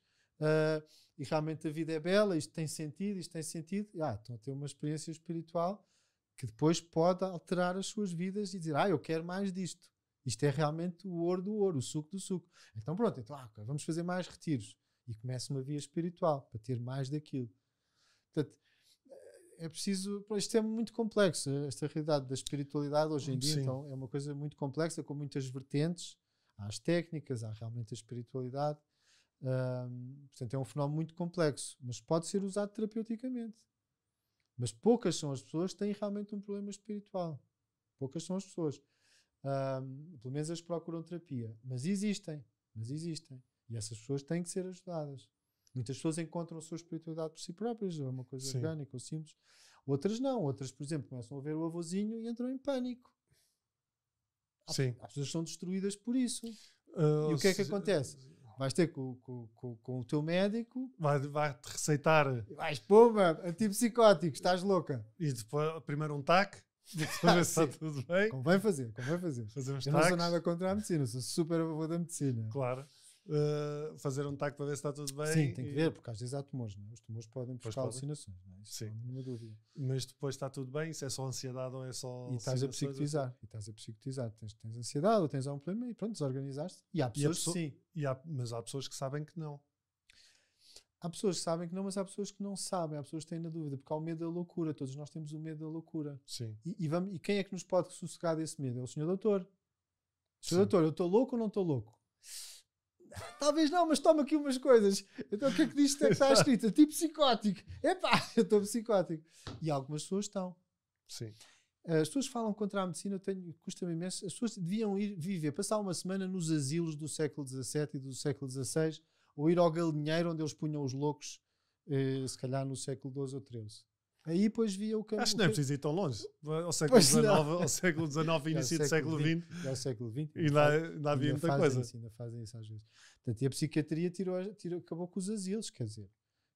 e realmente a vida é bela, isto tem sentido estão a ter uma experiência espiritual que depois pode alterar as suas vidas e dizer, eu quero mais disto. Isto é realmente o ouro do ouro, o suco do suco. Então pronto, okay, vamos fazer mais retiros. E começa uma via espiritual para ter mais daquilo. Portanto, é preciso... Isto é muito complexo. Esta realidade da espiritualidade hoje em dia então, é uma coisa muito complexa, com muitas vertentes. Há as técnicas, há realmente a espiritualidade. Portanto, é um fenómeno muito complexo, mas pode ser usado terapeuticamente. Mas poucas são as pessoas que têm realmente um problema espiritual. Poucas são as pessoas. Pelo menos as procuram terapia. Mas existem. E essas pessoas têm que ser ajudadas. Muitas pessoas encontram a sua espiritualidade por si próprias, ou é uma coisa orgânica ou simples. Outras não. Outras, por exemplo, começam a ver o avôzinho e entram em pânico. Há pessoas que são destruídas por isso. E o que é que acontece? Vais ter com o teu médico. Vai-te receitar. Vais, pumba, antipsicótico, estás louca. E depois, primeiro um TAC, para ver se está tudo bem. Convém fazer. Eu não sou nada contra a medicina, sou super a favor da medicina. Claro. Fazer um TAC para ver se está tudo bem. Sim, tem que ver, porque às vezes há tumores, não é? Os tumores podem buscar alucinações, não é? Isso não há nenhuma dúvida. Mas depois está tudo bem, isso é só ansiedade ou é só... E estás a psicotizar, tens ansiedade ou tens algum problema e pronto, desorganizaste. E há pessoas que sim. Mas há pessoas que sabem que não. Há pessoas que sabem que não, mas há pessoas que não sabem, há pessoas que têm na dúvida, porque há o medo da loucura, todos nós temos o medo da loucura. Sim. E quem é que nos pode sossegar desse medo? É o Sr. Doutor. Sr. Doutor, eu estou louco ou não estou louco? Talvez não, mas toma aqui umas coisas. Então o que é que diz que está escrito? Tipo psicótico. Epá, eu estou psicótico. E algumas pessoas estão. Sim. As pessoas falam contra a medicina, custa-me imenso. As pessoas deviam passar uma semana nos asilos do século XVII e do século XVI, ou ir ao galinheiro onde eles punham os loucos, se calhar no século XII ou XIII. Aí depois via o caminho. Acho que não é preciso ir tão longe. Ao século XIX, início do século XX. É o século XX. E ainda havia muita coisa. Ainda fazem isso às vezes. Portanto, e a psiquiatria acabou com os asilos, quer dizer.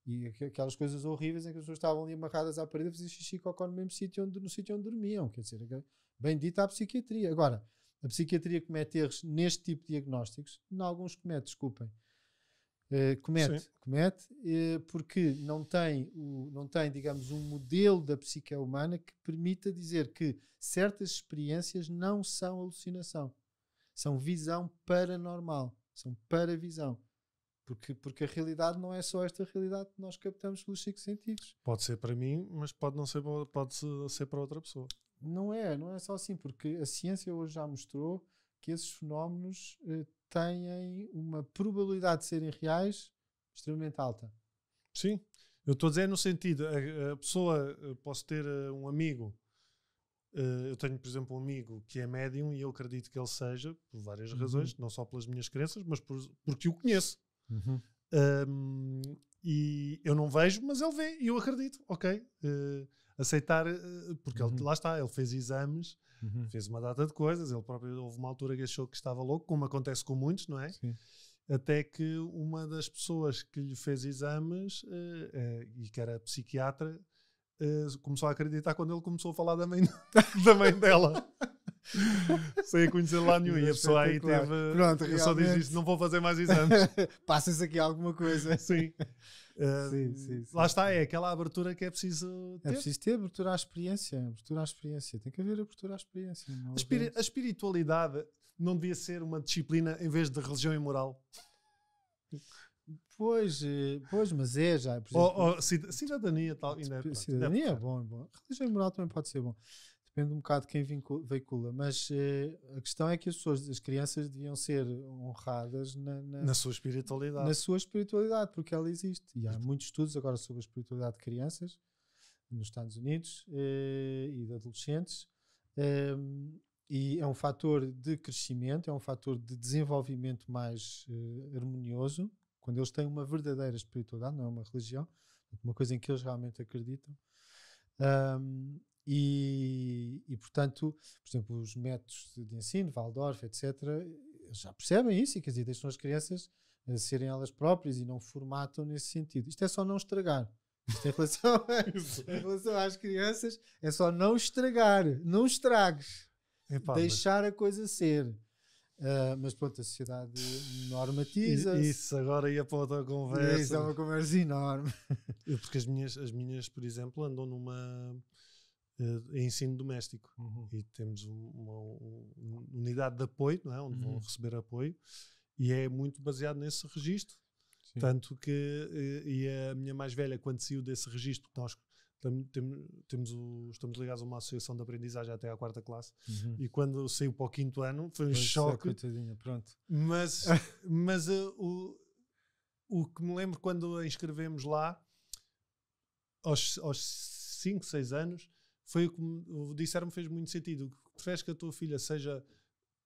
E aquelas coisas horríveis em que as pessoas estavam ali amarradas à parede a fazer xixi e cocó no mesmo sítio no sítio onde dormiam. Quer dizer, bem dita a psiquiatria. Agora, a psiquiatria comete erros neste tipo de diagnósticos. Em alguns comete, desculpem. Comete porque não tem, digamos, um modelo da psique humana que permita dizer que certas experiências não são alucinação, são visão paranormal, são paravisão, porque a realidade não é só esta realidade que nós captamos pelos 5 sentidos. Pode ser para mim, mas pode ser para outra pessoa. Não é só assim, porque a ciência hoje já mostrou que esses fenómenos têm uma probabilidade de serem reais extremamente alta. Sim, eu estou a dizer no sentido, a pessoa, posso ter um amigo Eu tenho, por exemplo, um amigo que é médium e eu acredito que ele seja, por várias razões, não só pelas minhas crenças, mas porque o conheço. E eu não vejo, mas ele vê e eu acredito, ok. Aceitar, porque ele, lá está, ele fez exames, fez uma data de coisas, ele próprio houve uma altura que achou que estava louco, como acontece com muitos, não é? Sim. Até que uma das pessoas que lhe fez exames e que era psiquiatra começou a acreditar quando ele começou a falar da mãe dela. Sem conhecer lá nenhum. E a pessoa aí teve. Pronto, eu só disse isto: não vou fazer mais exames. Passa-se aqui alguma coisa. Sim. Sim. Lá está, é aquela abertura que é preciso ter. É preciso ter abertura à experiência. Tem que haver abertura à experiência. A espiritualidade não devia ser uma disciplina em vez de religião e moral. Pois, mas é já. Por exemplo, Ou cidadania tal. Ainda cidadania é bom. Religião e moral também pode ser bom. Depende um bocado de quem veicula. Mas a questão é que as crianças deviam ser honradas na sua espiritualidade. Na sua espiritualidade, porque ela existe. E há muitos estudos agora sobre a espiritualidade de crianças nos Estados Unidos e de adolescentes. E é um fator de crescimento, é um fator de desenvolvimento mais harmonioso, quando eles têm uma verdadeira espiritualidade, não é uma religião, uma coisa em que eles realmente acreditam. E portanto, por exemplo, os métodos de ensino, Waldorf, etc., eles já percebem isso e, quer dizer, deixam as crianças serem elas próprias e não formatam nesse sentido. Isto é só não estragar. Isto em relação às crianças, é só não estragar, não estragues. Deixar a coisa ser. Mas pronto, a sociedade normatiza. Isso agora ia para outra conversa. Isso é uma conversa enorme. Porque as minhas, por exemplo, andam numa ensino doméstico e temos uma unidade de apoio, não é? Onde vão receber apoio, e é muito baseado nesse registro. Sim. Tanto que e a minha mais velha, quando saiu desse registro, nós estamos ligados a uma associação de aprendizagem até à 4ª classe, e quando saiu para o 5º ano foi um choque. Coitadinha, pronto. Mas o que me lembro quando a inscrevemos lá, aos 5, 6 anos, foi o que disseram-me, fez muito sentido. Preferes que a tua filha seja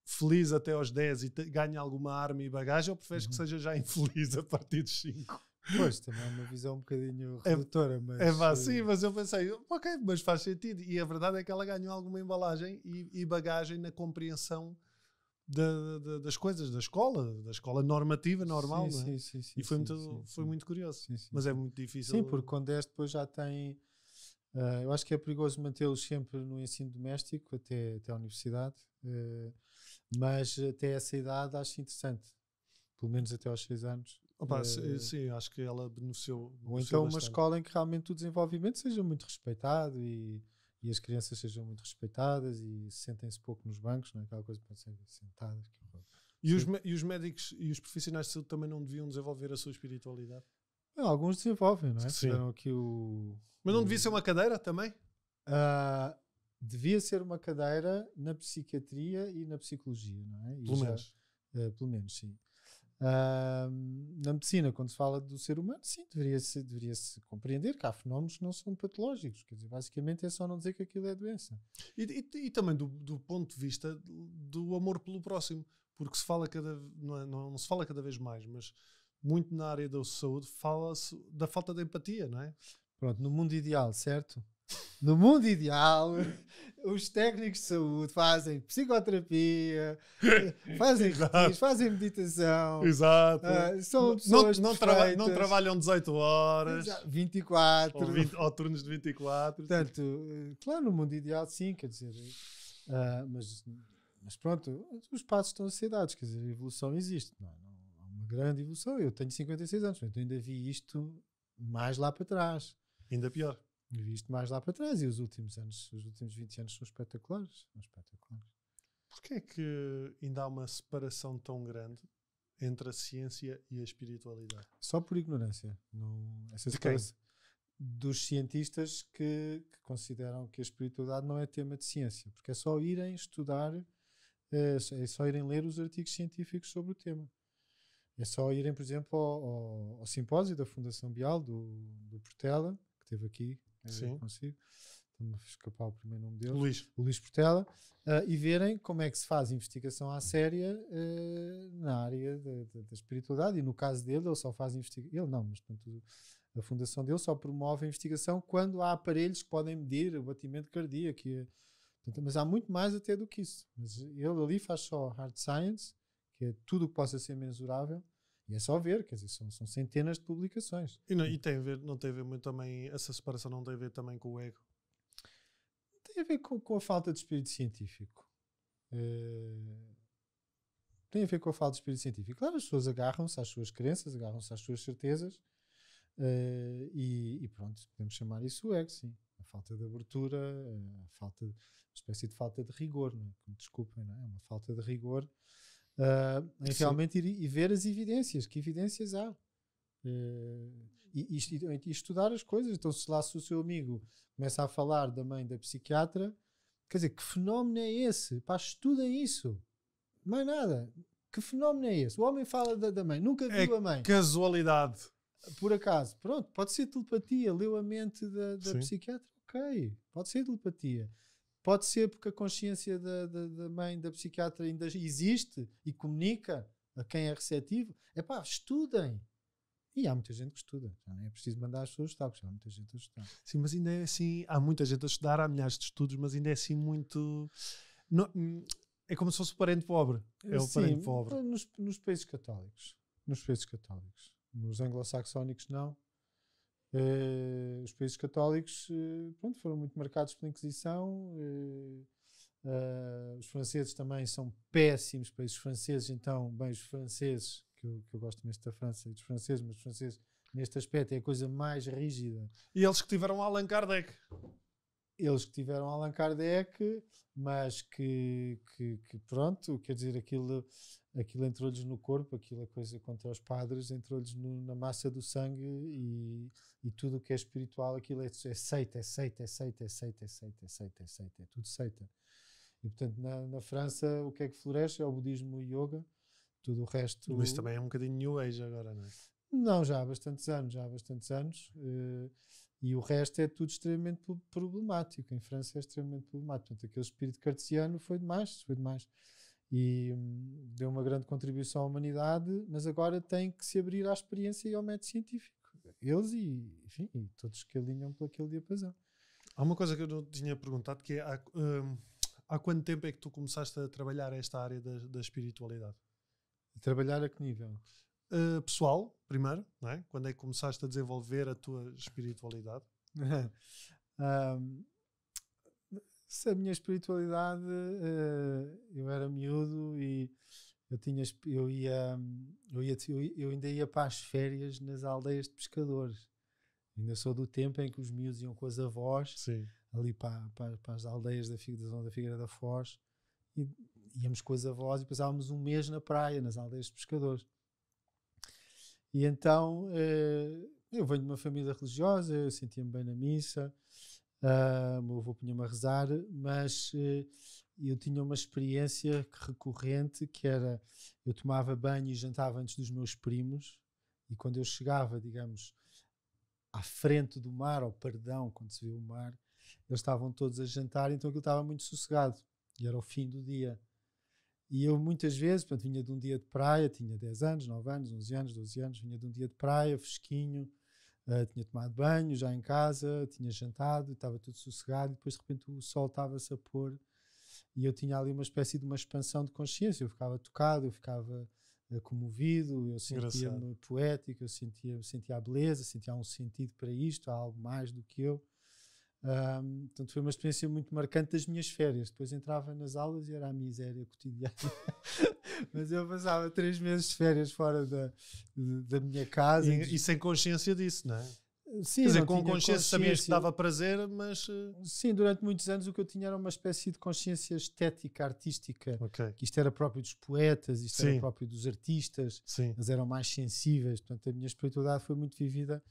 feliz até aos 10 e ganhe alguma arma e bagagem, ou preferes que seja já infeliz a partir dos 5? Pois, também é uma visão um bocadinho redutora, mas... Sim, mas eu pensei, ok, mas faz sentido. E a verdade é que ela ganhou alguma embalagem e bagagem na compreensão das coisas, da escola normativa, normal, sim, não é? Sim, e foi muito curioso. Mas é muito difícil. Sim, porque quando depois já tem... eu acho que é perigoso mantê-los sempre no ensino doméstico até a universidade, mas até essa idade acho interessante, pelo menos até aos 6 anos. Sim, acho que ela beneficiou ou então bastante. Uma escola em que realmente o desenvolvimento seja muito respeitado e as crianças sejam muito respeitadas e sentem-se pouco nos bancos, não é? Aquela coisa pode ser sentadas. E os médicos e os profissionais de saúde também não deviam desenvolver a sua espiritualidade? Alguns desenvolvem, não é? Sim. Aqui mas não devia ser uma cadeira também? Devia ser uma cadeira na psiquiatria e na psicologia, não é? Pelo menos, sim. Na medicina, quando se fala do ser humano, sim, deveria-se compreender que há fenómenos que não são patológicos. Quer dizer, basicamente é só não dizer que aquilo é doença. E também do ponto de vista do amor pelo próximo, porque se fala não se fala cada vez mais, mas muito na área da saúde fala-se da falta de empatia, não é? Pronto, no mundo ideal, certo? No mundo ideal, os técnicos de saúde fazem psicoterapia, fazem meditação. Exato. São pessoas não trabalham 18 horas. 24. Ou turnos de 24. Portanto, claro, no mundo ideal, sim, quer dizer. Mas pronto, os passos estão a ser dados, quer dizer, a evolução existe. Não, há uma grande evolução. Eu tenho 56 anos, então ainda vi isto mais lá para trás. Ainda pior. Vi isto mais lá para trás e os últimos 20 anos são espetaculares. Porquê é que ainda há uma separação tão grande entre a ciência e a espiritualidade? Só por ignorância. Essa separação dos cientistas que consideram que a espiritualidade não é tema de ciência, porque é só irem estudar, é só irem ler os artigos científicos sobre o tema. É só irem, por exemplo, ao simpósio da Fundação Bial, do Portela, que esteve aqui consigo está-me a escapar o primeiro nome dele, Luís. o Luís Portela, e verem como é que se faz investigação à séria na área da espiritualidade. E no caso dele, ele só faz investigação. Ele não, mas portanto, a fundação dele só promove a investigação quando há aparelhos que podem medir o batimento cardíaco. Portanto, mas há muito mais até do que isso. Mas ele ali faz só hard science, que é tudo o que possa ser mensurável. E é só ver, quer dizer, são centenas de publicações. E tem a ver, não tem a ver muito também, essa separação não tem a ver também com o ego? Tem a ver com a falta de espírito científico. Tem a ver com a falta de espírito científico. Claro, as pessoas agarram-se às suas crenças, agarram-se às suas certezas, e pronto, podemos chamar isso o ego, sim. A falta de abertura, uma espécie de falta de rigor, não é? Desculpem, não é? Uma falta de rigor em realmente ir e ver as evidências. Que evidências há? E estudar as coisas. Então, se o seu amigo começa a falar da mãe da psiquiatra, quer dizer, que fenómeno é esse? Pá, estudem isso. Mais nada. Que fenómeno é esse? O homem fala da mãe, nunca viu a mãe. Casualidade. Por acaso. Pronto, pode ser telepatia. Leu a mente da psiquiatra? Ok, pode ser telepatia. Pode ser porque a consciência da mãe da psiquiatra ainda existe e comunica a quem é receptivo. É pá, estudem. E há muita gente que estuda. Já não é preciso mandar as pessoas estudar, porque há muita gente a estudar. Sim, mas ainda é assim, há muita gente a estudar, há milhares de estudos, mas ainda é assim muito... Não, é como se fosse o parente pobre. É o parente pobre. Nos países católicos. Nos países católicos. Nos anglo-saxónicos não. Os países católicos pronto, foram muito marcados pela Inquisição. Os franceses também são péssimos países franceses. Então, bem, os franceses, que eu gosto mesmo da França e dos franceses, mas os franceses neste aspecto é a coisa mais rígida. E eles que tiveram Allan Kardec. Eles que tiveram Allan Kardec, mas que pronto, quer dizer, aquilo entrou-lhes no corpo, aquilo, a coisa contra os padres, entrou-lhes na massa do sangue, e tudo o que é espiritual, aquilo é seita, é tudo seita. E portanto, na França, o que é que floresce é o budismo e o yoga, tudo o resto... Mas também é um bocadinho New Age agora, não é? Não, já há bastantes anos. E o resto é tudo extremamente problemático. Em França é extremamente problemático. Portanto, aquele espírito cartesiano foi demais. E deu uma grande contribuição à humanidade, mas agora tem que se abrir à experiência e ao método científico. Eles e todos que alinham por aquele diapasão. Há uma coisa que eu não tinha perguntado, que é há quanto tempo é que tu começaste a trabalhar esta área da espiritualidade? Trabalhar a que nível? Pessoal, primeiro, não é? Quando é que começaste a desenvolver a tua espiritualidade? Se a minha espiritualidade, eu era miúdo e eu ainda ia para as férias nas aldeias de pescadores. Ainda sou do tempo em que os miúdos iam com as avós. Sim. Ali para as aldeias da zona da Figueira da Foz, e íamos com as avós e passávamos um mês na praia, nas aldeias de pescadores. E então eu venho de uma família religiosa, eu sentia-me bem na missa, o meu avô punha-me a rezar, mas eu tinha uma experiência recorrente, que era, eu tomava banho e jantava antes dos meus primos, e quando eu chegava, digamos, à frente do mar, ao pardão, quando se vê o mar, eles estavam todos a jantar, então aquilo estava muito sossegado, e era o fim do dia. E eu muitas vezes, portanto, vinha de um dia de praia, tinha 10 anos, 9 anos, 11 anos, 12 anos, vinha de um dia de praia, fresquinho, tinha tomado banho já em casa, tinha jantado, estava tudo sossegado, e depois de repente o sol estava-se a pôr, e eu tinha ali uma espécie de uma expansão de consciência, eu ficava tocado, eu ficava comovido, eu sentia-me poético, eu sentia a beleza, sentia um sentido para isto, há algo mais do que eu. Portanto, foi uma experiência muito marcante das minhas férias. Depois entrava nas aulas e era a miséria cotidiana. Mas eu passava 3 meses de férias fora da minha casa. E sem consciência disso, não é? Sim, quer dizer, com consciência sabias que dava prazer, mas... Sim, durante muitos anos o que eu tinha era uma espécie de consciência estética, artística. Okay. Que isto era próprio dos poetas, isto era próprio dos artistas. Sim. Eles eram mais sensíveis. Portanto, a minha espiritualidade foi muito vivida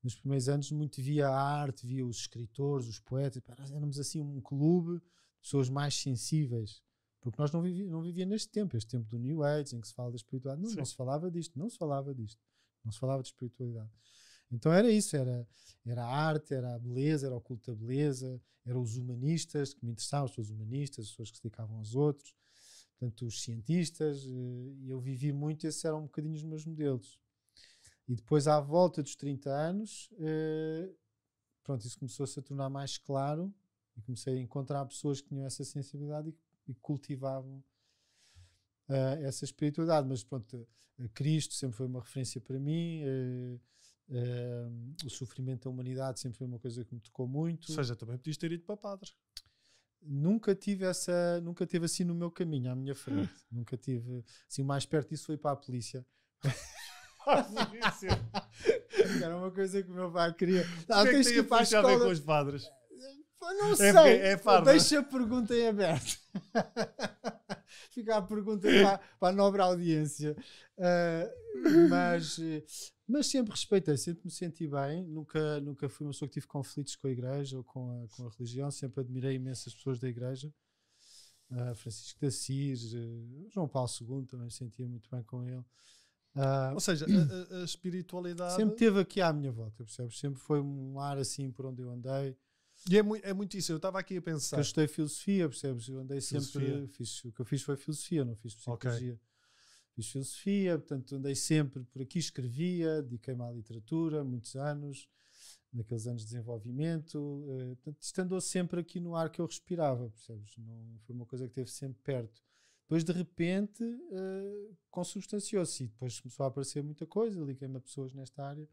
nos primeiros anos, muito via a arte, via os escritores, os poetas. Éramos assim um clube de pessoas mais sensíveis, porque nós não vivia neste tempo do New Age, em que se fala da espiritualidade. Não se falava disto, não se falava de espiritualidade. Então era isso, era a arte, era a beleza, era o culto da beleza, eram os humanistas que me interessavam, as pessoas humanistas, as pessoas que se dedicavam aos outros, portanto os cientistas, e eu vivi muito, esses eram um bocadinho os meus modelos. E depois à volta dos 30 anos, pronto, isso começou-se a tornar mais claro e comecei a encontrar pessoas que tinham essa sensibilidade e cultivavam essa espiritualidade, mas pronto, Cristo sempre foi uma referência para mim, o sofrimento da humanidade sempre foi uma coisa que me tocou muito. Ou seja, também podias ter ido para padre. Nunca tive assim no meu caminho, à minha frente. Nunca tive, assim, o mais perto disso foi para a polícia. Era uma coisa que o meu pai queria. Tens que ir para a escola. A ver com os padres? Não sei, deixa a pergunta em aberto. Fica a pergunta para a nobre audiência. Mas sempre respeitei, sempre me senti bem. Nunca fui uma pessoa que tive conflitos com a igreja ou com a religião. Sempre admirei imensas pessoas da igreja. Francisco de Assis, João Paulo II, também sentia muito bem com ele. Ou seja, a espiritualidade sempre esteve aqui à minha volta, percebes? Sempre foi um ar assim por onde eu andei. E é muito isso, eu estava aqui a pensar. Eu estudei filosofia, percebes? Eu andei sempre. O que eu fiz foi filosofia, não fiz psicologia. Okay. Fiz filosofia, portanto andei sempre por aqui, escrevia, dediquei-me à literatura, muitos anos, naqueles anos de desenvolvimento. Portanto, isto andou sempre aqui no ar que eu respirava, percebes? Não foi uma coisa que esteve sempre perto. Depois, de repente, consubstanciou-se e depois começou a aparecer muita coisa, liguei-me a pessoas nesta área.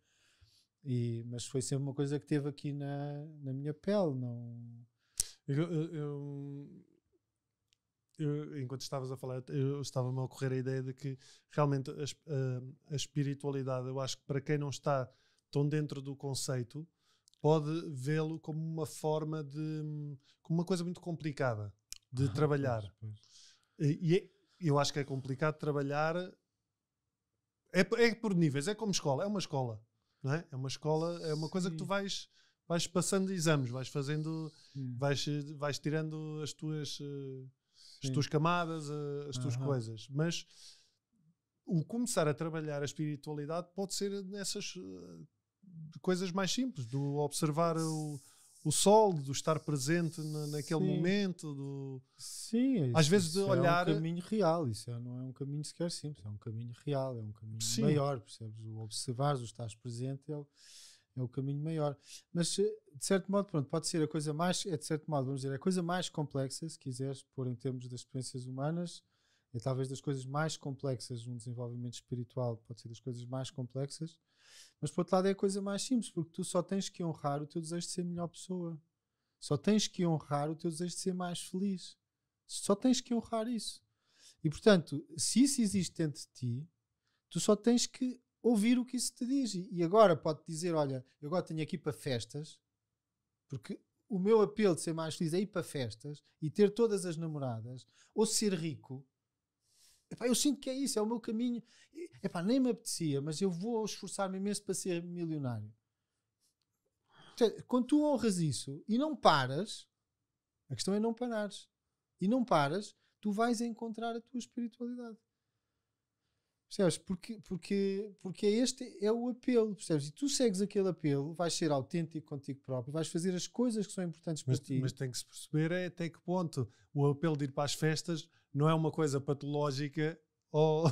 Mas foi sempre uma coisa que teve aqui na minha pele. Não... Eu, enquanto estavas a falar, eu estava-me a ocorrer a ideia de que realmente a espiritualidade, eu acho que para quem não está tão dentro do conceito, pode vê-lo como uma forma como uma coisa muito complicada de trabalhar. E eu acho que é complicado trabalhar. É por níveis, é como escola, é uma escola. Não é? É uma escola, é uma coisa que tu vais passando exames, vais fazendo, vais tirando as tuas camadas, as tuas coisas. Mas o começar a trabalhar a espiritualidade pode ser nessas coisas mais simples, do observar o sol, do estar presente naquele momento, às vezes de olhar. É um caminho real, isso não é um caminho sequer simples, é um caminho real, é um caminho maior, percebes? O observares, o estar presente é o caminho maior. Mas, de certo modo, pronto, pode ser a coisa mais, de certo modo, vamos dizer, a coisa mais complexa, se quiseres pôr em termos das experiências humanas, é talvez das coisas mais complexas, um desenvolvimento espiritual pode ser das coisas mais complexas. Mas por outro lado é a coisa mais simples, porque tu só tens que honrar o teu desejo de ser melhor pessoa. Só tens que honrar o teu desejo de ser mais feliz. Só tens que honrar isso. E portanto, se isso existe dentro de ti, tu só tens que ouvir o que isso te diz. E agora pode-te dizer, olha, eu agora tenho aqui para festas, porque o meu apelo de ser mais feliz é ir para festas e ter todas as namoradas, ou ser rico. Epá, eu sinto que é isso, é o meu caminho. Epá, nem me apetecia, mas eu vou esforçar-me imenso para ser milionário. Quando tu honras isso e não paras, a questão é não parares. E não paras, tu vais encontrar a tua espiritualidade. Percebes? Porque este é o apelo, percebes? E tu segues aquele apelo, vais ser autêntico contigo próprio, vais fazer as coisas que são importantes para ti. Mas tem que se perceber até que ponto o apelo de ir para as festas não é uma coisa patológica ou...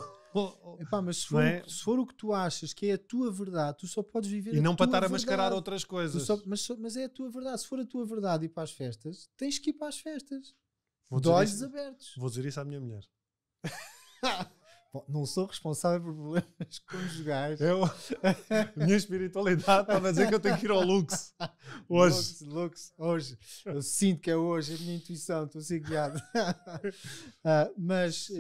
Epá, mas se for o que tu achas que é a tua verdade, tu só podes viver e não para estar a verdade. Mascarar outras coisas. Mas é a tua verdade. Se for a tua verdade ir para as festas, tens que ir para as festas. De olhos abertos. Vou dizer isso à minha mulher. Bom, não sou responsável por problemas conjugais. Minha espiritualidade estava a dizer que eu tenho que ir ao Lux hoje. Lux, hoje. Eu sinto que é hoje, a minha intuição, estou a ser guiado. Mas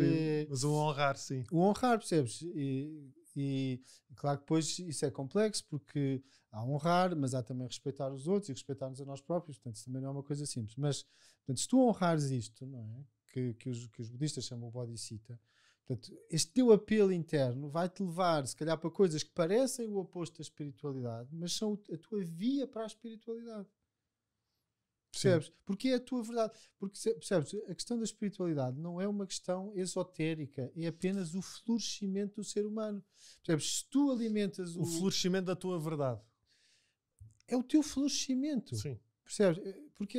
o honrar, sim. O honrar, percebes? E claro que depois isso é complexo, porque há honrar, mas há também respeitar os outros e respeitar-nos a nós próprios. Portanto, isso também não é uma coisa simples. Mas, portanto, se tu honrares isto, não é? Que os budistas chamam o bodhisattva, portanto, este teu apelo interno vai-te levar, se calhar, para coisas que parecem o oposto da espiritualidade, mas são a tua via para a espiritualidade. Percebes? Sim. Porque é a tua verdade. Porque, percebes, a questão da espiritualidade não é uma questão esotérica, é apenas o florescimento do ser humano. Percebes? Se tu alimentas o florescimento da tua verdade. é o teu florescimento. Sim. Percebes? Porque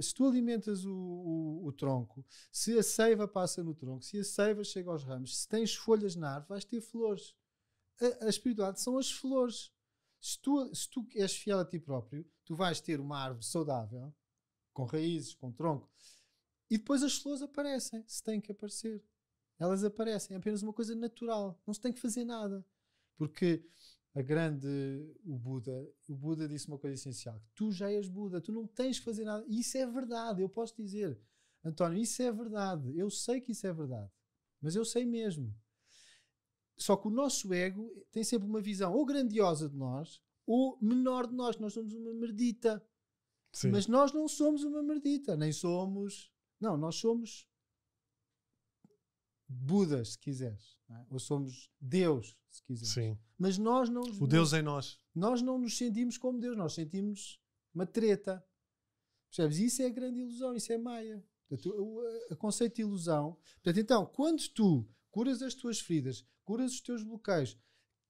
se tu alimentas o tronco, se a seiva passa no tronco, se a seiva chega aos ramos, se tens folhas na árvore, vais ter flores. A espiritualidade são as flores. Se tu és fiel a ti próprio, tu vais ter uma árvore saudável, com raízes, com tronco, e depois as flores aparecem, se têm que aparecer. Elas aparecem, é apenas uma coisa natural, não se tem que fazer nada. Porque o Buda disse uma coisa essencial: tu já és Buda, tu não tens que fazer nada. E isso é verdade, eu posso dizer, António, isso é verdade, eu sei que isso é verdade, mas eu sei mesmo. Só que o nosso ego tem sempre uma visão ou grandiosa de nós ou menor de nós. Nós somos uma merdita. Sim. Mas nós não somos uma merdita, nem somos. Não, nós somos Budas, se quiseres, não é? Ou somos Deus, se quiseres. Sim. Mas nós não. O Deus em nós. Nós não nos sentimos como Deus, nós sentimos uma treta. Percebes? Isso é a grande ilusão, isso é Maia. Portanto, o conceito de ilusão. Portanto, então, quando tu curas as tuas feridas, curas os teus bloqueios,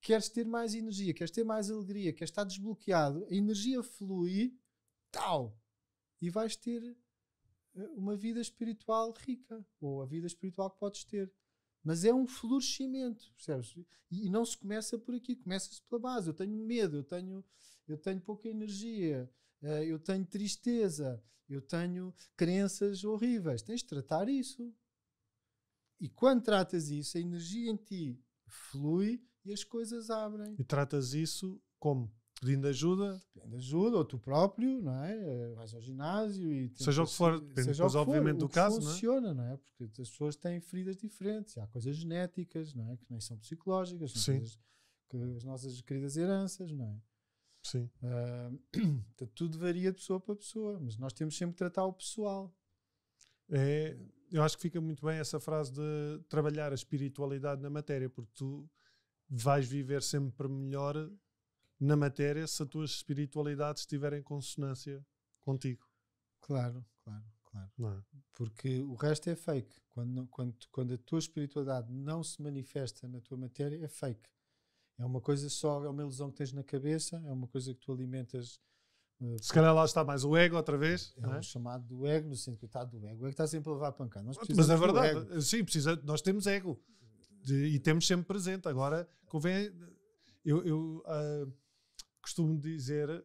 queres ter mais energia, queres ter mais alegria, queres estar desbloqueado, a energia flui, tal, e vais ter uma vida espiritual rica, ou a vida espiritual que podes ter. Mas é um florescimento, percebes? E não se começa por aqui, começa-se pela base. Eu tenho medo, eu tenho pouca energia, eu tenho tristeza, eu tenho crenças horríveis. Tens de tratar isso. E quando tratas isso, a energia em ti flui e as coisas abrem. E tratas isso como? Pedindo ajuda? Pedindo ajuda, ou tu próprio, não é? Vais ao ginásio e... Seja o que for, depende depois obviamente do caso, não é? Funciona, não é? Porque as pessoas têm feridas diferentes. Há coisas genéticas, não é? Que nem são psicológicas. São coisas que as nossas queridas heranças, não é? Sim. Portanto, tudo varia de pessoa para pessoa, mas nós temos sempre que tratar o pessoal. Eu acho que fica muito bem essa frase de trabalhar a espiritualidade na matéria, porque tu vais viver sempre melhor na matéria se a tua espiritualidade estiver em consonância contigo. Claro. Não é? Porque o resto é fake. Quando a tua espiritualidade não se manifesta na tua matéria, é fake. É uma coisa só, é uma ilusão que tens na cabeça, é uma coisa que tu alimentas. Se calhar lá está mais o ego outra vez. É não é? o chamado do ego, no sentido que está do ego. O ego está sempre a levar pancada. Mas é verdade. Sim, nós temos ego. E temos sempre presente. Agora, convém... Eu costumo dizer...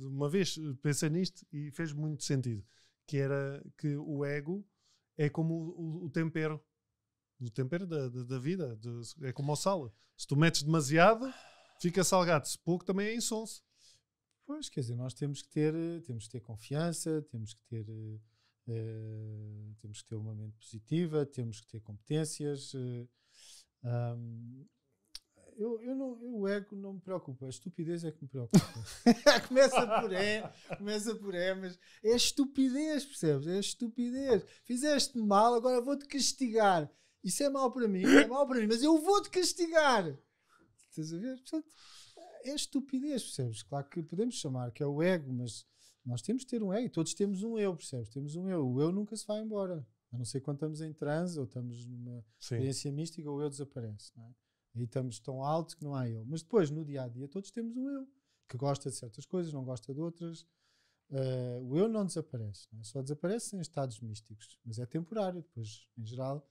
Uma vez pensei nisto e fez muito sentido. Que era que o ego é como o tempero. O tempero da vida. É como o sal. Se tu metes demasiado, fica salgado. Se pouco, também é insonso. Pois, quer dizer, nós temos que ter confiança, temos que ter uma mente positiva, temos que ter competências. O ego não me preocupa, a estupidez é que me preocupa. começa por mas é estupidez, percebes? É estupidez. Fizeste mal, agora vou-te castigar. Isso é mau para mim, mas eu vou-te castigar. Estás a ver? Portanto, é estupidez, percebes? Claro que podemos chamar que é o ego, mas nós temos que ter um ego. Todos temos um eu, percebes? Temos um eu. O eu nunca se vai embora. A não ser quando estamos em transe ou estamos numa experiência mística, o eu desaparece. Não é? Aí estamos tão altos que não há eu. Mas depois, no dia-a-dia, todos temos um eu. Que gosta de certas coisas, não gosta de outras. O eu não desaparece. Não é? Só desaparece em estados místicos. Mas é temporário. Depois, em geral,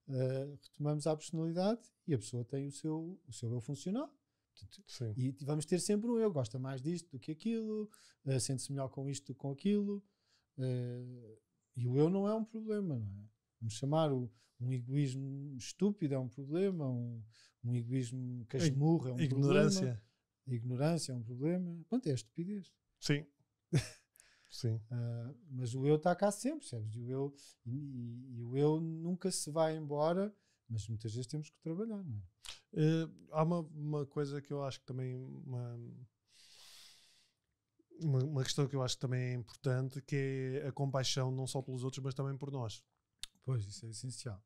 retomamos a personalidade e a pessoa tem o seu eu funcional. Sim. E vamos ter sempre um eu, gosta mais disto do que aquilo, sente-se melhor com isto do que com aquilo, e o eu não é um problema, não é? Vamos chamar um egoísmo estúpido é um problema, um egoísmo casmurro é um problema, a ignorância é um problema, pronto, é a estupidez. Sim. Sim. Mas o eu está cá sempre, sabes? E o eu nunca se vai embora, mas muitas vezes temos que trabalhar, não é? Há uma coisa que eu acho que também uma questão que eu acho que também é importante, que é a compaixão não só pelos outros, mas também por nós. Pois, isso é essencial.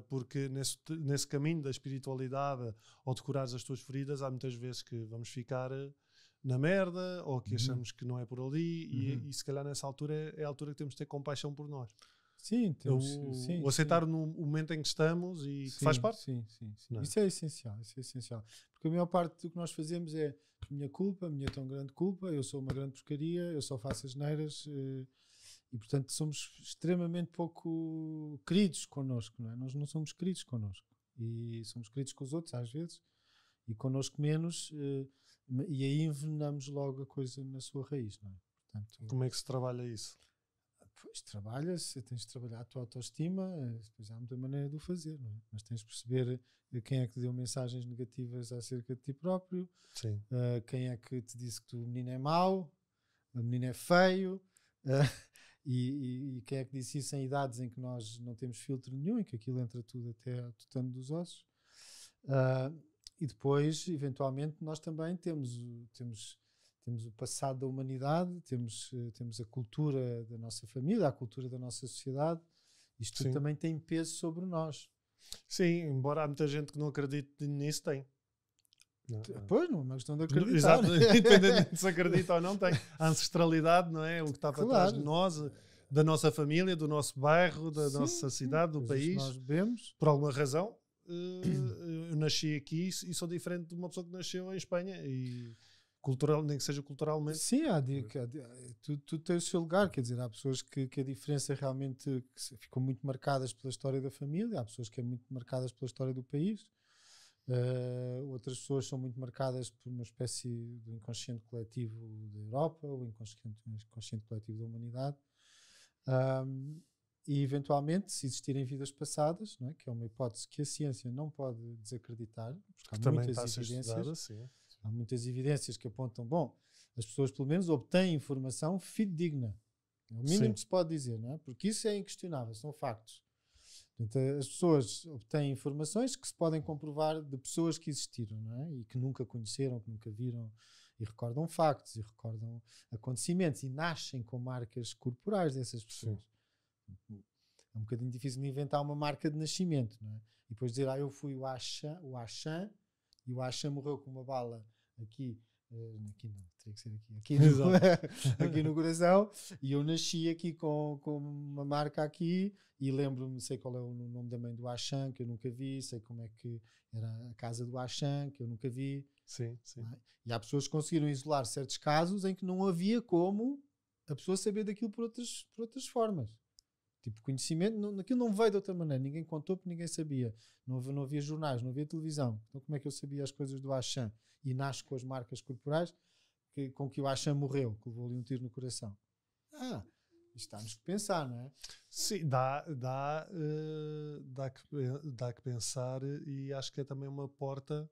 Porque nesse caminho da espiritualidade ou de curares as tuas feridas, há muitas vezes que vamos ficar na merda ou que achamos que não é por ali e se calhar nessa altura é a altura que temos de ter compaixão por nós. Sim, o aceitar no momento em que estamos e que faz parte. Sim. Isso é essencial. Porque a maior parte do que nós fazemos é minha culpa, minha tão grande culpa, eu sou uma grande porcaria, eu só faço asneiras e, portanto, somos extremamente pouco queridos connosco, não é? Nós não somos queridos connosco. E somos queridos com os outros, às vezes, e connosco menos, e aí envenenamos logo a coisa na sua raiz, não é? Portanto, como é que se trabalha isso? Pois, trabalha-se, tens de trabalhar a tua autoestima, depois há muita maneira de o fazer, não é? Mas tens de perceber quem é que te deu mensagens negativas acerca de ti próprio, quem é que te disse que o menino é mau, o menino é feio, e quem é que disse isso em idades em que nós não temos filtro nenhum e que aquilo entra tudo até ao tutano dos ossos. E depois, eventualmente, nós também temos o passado da humanidade, temos a cultura da nossa família, a cultura da nossa sociedade. Isto tudo também tem peso sobre nós. Sim, embora há muita gente que não acredite nisso, tem. Pois, não é uma questão de acreditar. Exato, independentemente se acredita ou não, tem. A ancestralidade, não é? O que está para trás de nós, da nossa família, do nosso bairro, da nossa cidade, do país. Nós bebemos. Por alguma razão, eu nasci aqui e sou diferente de uma pessoa que nasceu em Espanha. E cultural, nem que seja culturalmente. Sim, tudo tem o seu lugar, quer dizer, há pessoas que a diferença realmente ficam muito marcadas pela história da família, há pessoas que é muito marcadas pela história do país, outras pessoas são muito marcadas por uma espécie de inconsciente coletivo da Europa, ou inconsciente coletivo da humanidade, e eventualmente, se existirem vidas passadas, não é? Que é uma hipótese que a ciência não pode desacreditar, porque há muitas evidências. Há muitas evidências que apontam, as pessoas pelo menos obtêm informação fidedigna. É o mínimo que se pode dizer, não é? Porque isso é inquestionável, são factos. Portanto, as pessoas obtêm informações que se podem comprovar de pessoas que existiram, não é? E que nunca conheceram, que nunca viram, e recordam factos, e recordam acontecimentos, e nascem com marcas corporais dessas pessoas. É um bocadinho difícil de inventar uma marca de nascimento, não é? E depois dizer, eu fui o Achan, e o Achan morreu com uma bala aqui não, teria que ser aqui no coração, e eu nasci aqui com uma marca aqui, e lembro-me, sei qual é o nome da mãe do Achan, que eu nunca vi, sei como é que era a casa do Achan, que eu nunca vi. Sim. É? E há pessoas que conseguiram isolar certos casos em que não havia como a pessoa saber daquilo por outras formas. Tipo, conhecimento, aquilo não veio de outra maneira, ninguém contou porque ninguém sabia, não havia jornais, não havia televisão, então como é que eu sabia as coisas do Achan? E nasce com as marcas corporais com que o Achan morreu, que levou ali um tiro no coração. Isto dá-nos que pensar, não é? Sim, dá que pensar, e acho que é também uma porta,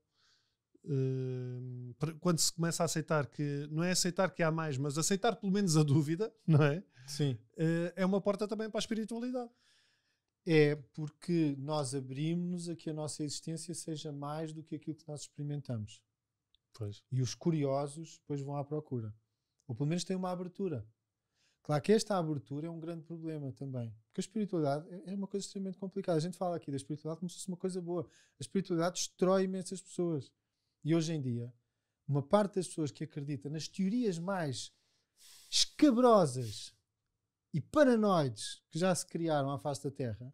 quando se começa a aceitar que, não é aceitar que há mais, mas aceitar pelo menos a dúvida, não é? Sim. É uma porta também para a espiritualidade. É porque nós abrimos-nos a que a nossa existência seja mais do que aquilo que nós experimentamos. Pois. E os curiosos depois vão à procura. Ou pelo menos têm uma abertura. Claro que esta abertura é um grande problema também. Porque a espiritualidade é uma coisa extremamente complicada. A gente fala aqui da espiritualidade como se fosse uma coisa boa. A espiritualidade destrói imensas pessoas. E hoje em dia, uma parte das pessoas que acredita nas teorias mais escabrosas e paranoides que já se criaram à face da Terra,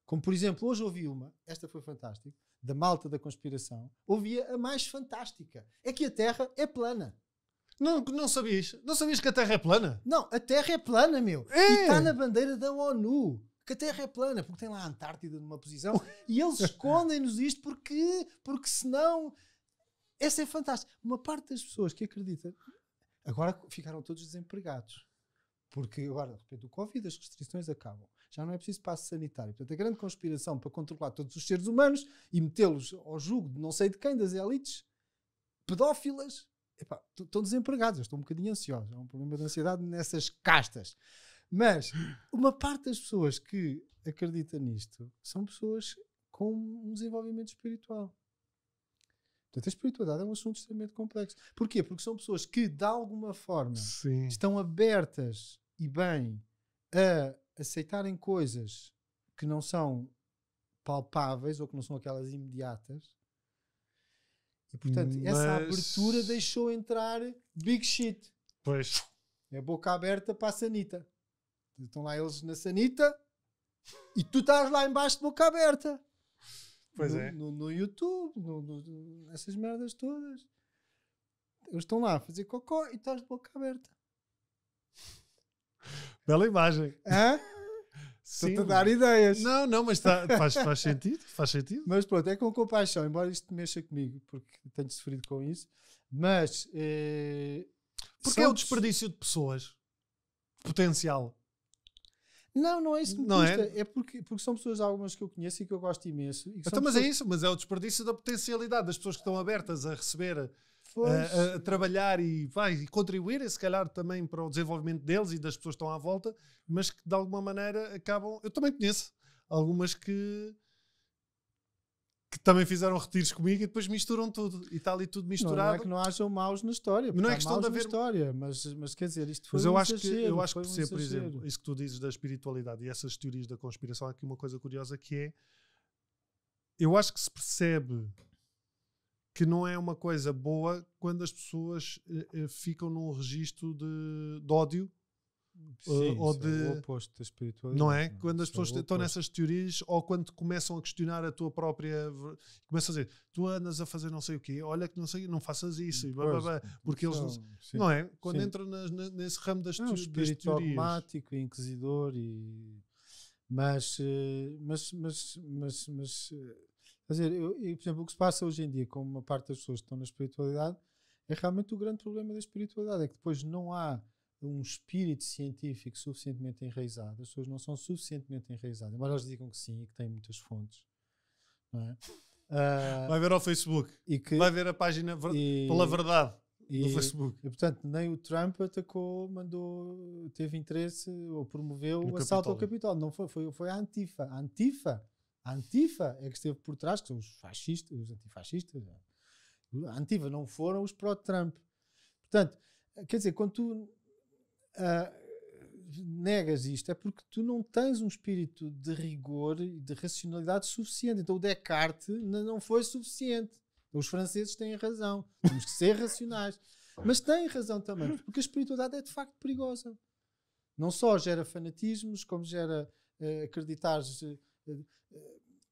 como por exemplo, hoje ouvi esta foi fantástica, da malta da conspiração, ouvia a mais fantástica. É que a Terra é plana. Não sabias? Não sabias que a Terra é plana? Não, a Terra é plana, meu. E está na bandeira da ONU. Que a Terra é plana, porque tem lá a Antártida numa posição e eles escondem-nos isto porque senão... Essa é fantástica. Uma parte das pessoas que acreditam agora ficaram todos desempregados. Porque agora, de repente, o Covid, as restrições acabam. Já não é preciso passe sanitário. Portanto, a grande conspiração para controlar todos os seres humanos e metê-los ao jugo de não sei de quem, das elites, pedófilas, estão desempregados. Eu estou um bocadinho ansioso. Há um problema de ansiedade nessas castas. Mas uma parte das pessoas que acreditam nisto são pessoas com um desenvolvimento espiritual. Portanto, a espiritualidade é um assunto extremamente complexo. Porquê? Porque são pessoas que, de alguma forma, estão abertas e bem a aceitarem coisas que não são palpáveis ou que não são aquelas imediatas. E, portanto, essa abertura deixou entrar big shit. Pois. É a boca aberta para a sanita. Estão lá eles na sanita E tu estás lá embaixo de boca aberta. Pois é. No YouTube, nessas merdas todas. Eles estão lá a fazer cocó e estás de boca aberta. Bela imagem. Hã? Sim. Estou-te a dar ideias. Não, mas faz sentido. Faz sentido. Mas pronto, é com compaixão, embora isto mexa comigo, porque tenho sofrido com isso. Mas... Porque é o desperdício de pessoas. Potencial. Não é isso que me Não custa. é? É porque são pessoas algumas que eu conheço e que eu gosto imenso. E que Então, são mas é pessoas... isso. Mas é o desperdício da potencialidade das pessoas que estão abertas a receber, Pois. a trabalhar e contribuir, e se calhar também para o desenvolvimento deles e das pessoas que estão à volta, mas que de alguma maneira acabam... Eu também conheço algumas que também fizeram retiros comigo e depois misturam tudo. E está ali tudo misturado. Não é que não hajam maus na história. Não é há questão maus de haver... na história, mas quer dizer, isto foi Mas eu um acho que exagero, por foi um ser, por exagero. exemplo, isso que tu dizes da espiritualidade e essas teorias da conspiração, há aqui uma coisa curiosa que é, eu acho que se percebe que não é uma coisa boa quando as pessoas ficam num registro de ódio. Sim, Ou isso é o oposto da espiritualidade. Não é? Quando as Isso é pessoas o estão oposto. nessas teorias ou quando começam a questionar a tua própria... Começam a dizer, tu andas a fazer não sei o quê, olha que não sei, não faças isso. E blá, blá, blá, porque eles... Sim. Não é? Quando Sim. entram nesse ramo das Não, teorias. espírito dogmático, inquisidor mas quer dizer, por exemplo, o que se passa hoje em dia com uma parte das pessoas que estão na espiritualidade é realmente o grande problema da espiritualidade, é que depois não há um espírito científico suficientemente enraizado, as pessoas não são suficientemente enraizadas, embora elas digam que sim e que têm muitas fontes, não é? Vai ver ao Facebook, E que, vai ver a página pela verdade no Facebook. E, portanto, nem o Trump atacou, teve interesse ou promoveu o assalto ao Capitólio. Não foi a Antifa. A Antifa é que esteve por trás, que são os fascistas, os antifascistas. A Antifa não foram os pró-Trump. Portanto, quer dizer, quando tu negas isto, é porque tu não tens um espírito de rigor e de racionalidade suficiente. Então o Descartes não foi suficiente. Os franceses têm razão. Temos que ser racionais. Mas têm razão também, porque a espiritualidade é de facto perigosa. Não só gera fanatismos, como gera acreditares.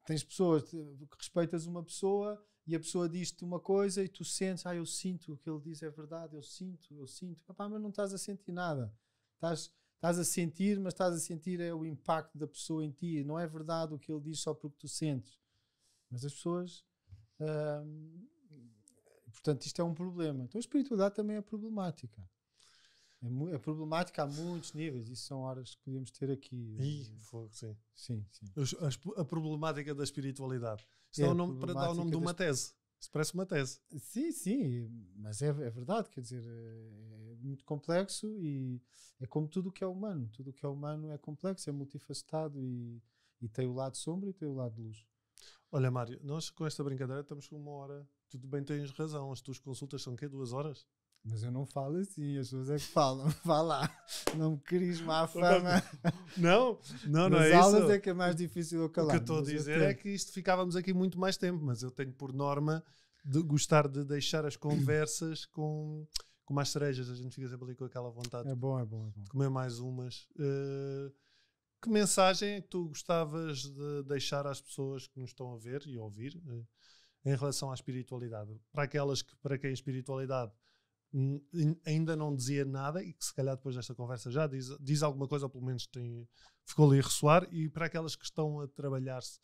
Tens pessoas que respeitas uma pessoa e a pessoa diz-te uma coisa e tu sentes, eu sinto o que ele diz é verdade, eu sinto. Epá, mas não estás a sentir nada. Estás a sentir, mas estás a sentir é o impacto da pessoa em ti. Não é verdade o que ele diz só porque tu sentes. Mas as pessoas... portanto, isto é um problema. Então a espiritualidade também é problemática. É problemática a muitos níveis. Isso são horas que podíamos ter aqui. Sim. Sim. A problemática da espiritualidade. Isto é o nome para dar o nome de uma tese. Isso parece uma tese. Sim. Mas é verdade. Quer dizer, é muito complexo e é como tudo o que é humano. Tudo o que é humano é complexo, é multifacetado e tem o lado sombra e tem o lado de luz. Olha, Mário, nós com esta brincadeira estamos com 1 hora. Tudo bem, tens razão. As tuas consultas são o quê? 2 horas? Mas eu não falo assim, as pessoas é que falam. Vá lá, não me queres má fama. Não Nas é isso. aulas é que é mais difícil eu calar. O que eu estou a dizer é que isto ficávamos aqui muito mais tempo, mas eu tenho por norma de gostar de deixar as conversas com mais cerejas. A gente fica sempre ali com aquela vontade É bom. de comer mais umas. Que mensagem é que tu gostavas de deixar às pessoas que nos estão a ver e a ouvir em relação à espiritualidade? Para aquelas para quem a espiritualidade ainda não dizia nada e que se calhar depois desta conversa já diz alguma coisa, ou pelo menos ficou ali a ressoar, e para aquelas que estão a trabalhar-se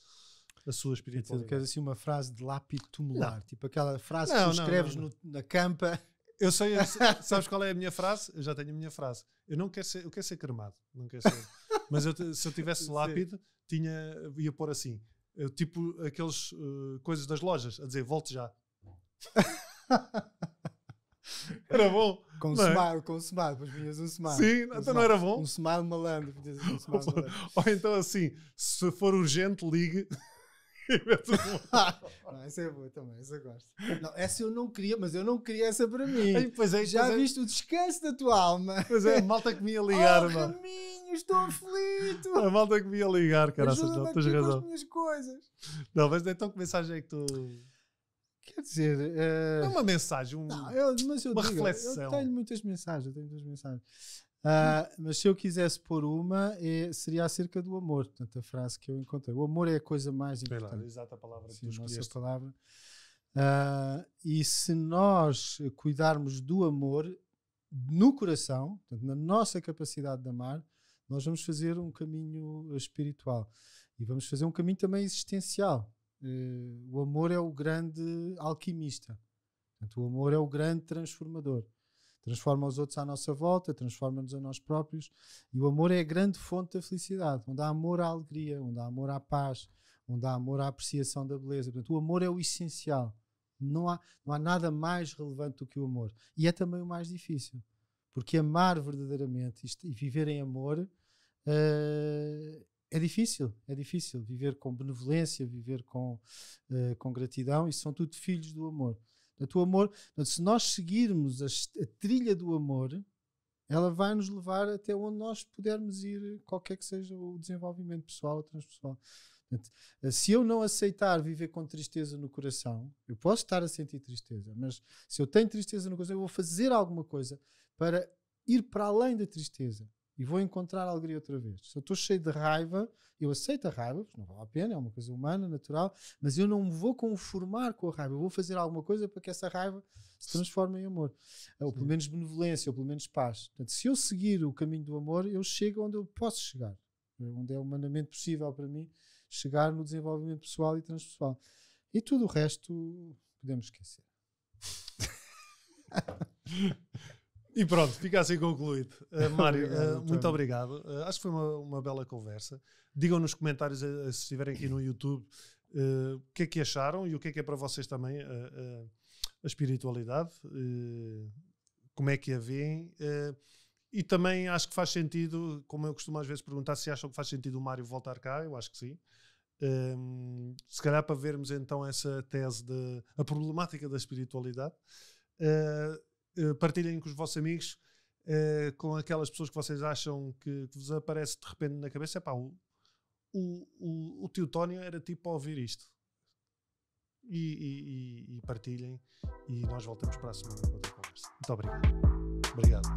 a sua espiritualidade. Queres assim uma frase de lápide tumular, Não. Tipo aquela frase que tu escreves na campa. Eu sei, sabes qual é a minha frase? Eu já tenho a minha frase. Eu quero ser cremado, não quero ser. Mas se eu tivesse lápide, ia pôr assim, tipo aqueles coisas das lojas, a dizer, volte já. Era bom. Com smile, depois vinhas um smile. Sim, então não era bom? Um smile malandro. Um smile malandro. Ou então assim, se for urgente, ligue. Não, essa é boa também, essa eu gosto. Não, essa eu não queria, mas eu não queria essa para mim. Já viste o descanso da tua alma? Pois é, a malta que me ia ligar, mano. Raminho, estou aflito. A malta que me ia ligar, caraças, não tens razão. Com as minhas coisas. Não, mas então que mensagem é que tu... Quer dizer... É uma mensagem, mas eu uma digo, reflexão. Eu tenho muitas mensagens, Mas se eu quisesse pôr uma, seria acerca do amor. Portanto, a frase que eu encontrei. O amor é a coisa mais importante. Exata a palavra que Sim, tu escolheste. palavra. E se nós cuidarmos do amor no coração, portanto, na nossa capacidade de amar, nós vamos fazer um caminho espiritual. E vamos fazer um caminho também existencial. O amor é o grande alquimista. Portanto, o amor é o grande transformador. Transforma os outros à nossa volta, transforma-nos a nós próprios. E o amor é a grande fonte da felicidade. Onde há amor à alegria, onde há amor à paz, onde há amor à apreciação da beleza. Portanto, o amor é o essencial. Não há nada mais relevante do que o amor. E é também o mais difícil. Porque amar verdadeiramente e viver em amor é difícil. É difícil. Viver com benevolência, viver com gratidão. Isso são tudo filhos do amor. Portanto, o amor, se nós seguirmos a trilha do amor, ela vai nos levar até onde nós pudermos ir, qualquer que seja o desenvolvimento pessoal ou transpessoal. Portanto, se eu não aceitar viver com tristeza no coração, eu posso estar a sentir tristeza, mas se eu tenho tristeza no coração, eu vou fazer alguma coisa para ir para além da tristeza e vou encontrar alegria outra vez. Se eu estou cheio de raiva, eu aceito a raiva, porque não vale a pena, é uma coisa humana, natural, mas eu não me vou conformar com a raiva, eu vou fazer alguma coisa para que essa raiva se transforme em amor, ou pelo menos benevolência, ou pelo menos paz. Portanto, se eu seguir o caminho do amor, eu chego onde eu posso chegar, onde é humanamente possível para mim chegar no desenvolvimento pessoal e transpessoal. E tudo o resto podemos esquecer. E pronto, fica assim concluído. Mário, muito obrigado. Acho que foi uma bela conversa. Digam nos comentários, se estiverem aqui no YouTube, o que é que acharam e o que é para vocês também a espiritualidade, como é que a veem. E também acho que faz sentido, como eu costumo às vezes perguntar, se acham que faz sentido o Mário voltar cá. Eu acho que sim. Se calhar para vermos então essa tese a problemática da espiritualidade. Partilhem com os vossos amigos, com aquelas pessoas que vocês acham que vos aparece de repente na cabeça. Epá, o tio Tónio era tipo a ouvir isto. E partilhem, e nós voltamos para a semana com outra conversa. Muito obrigado. Obrigado.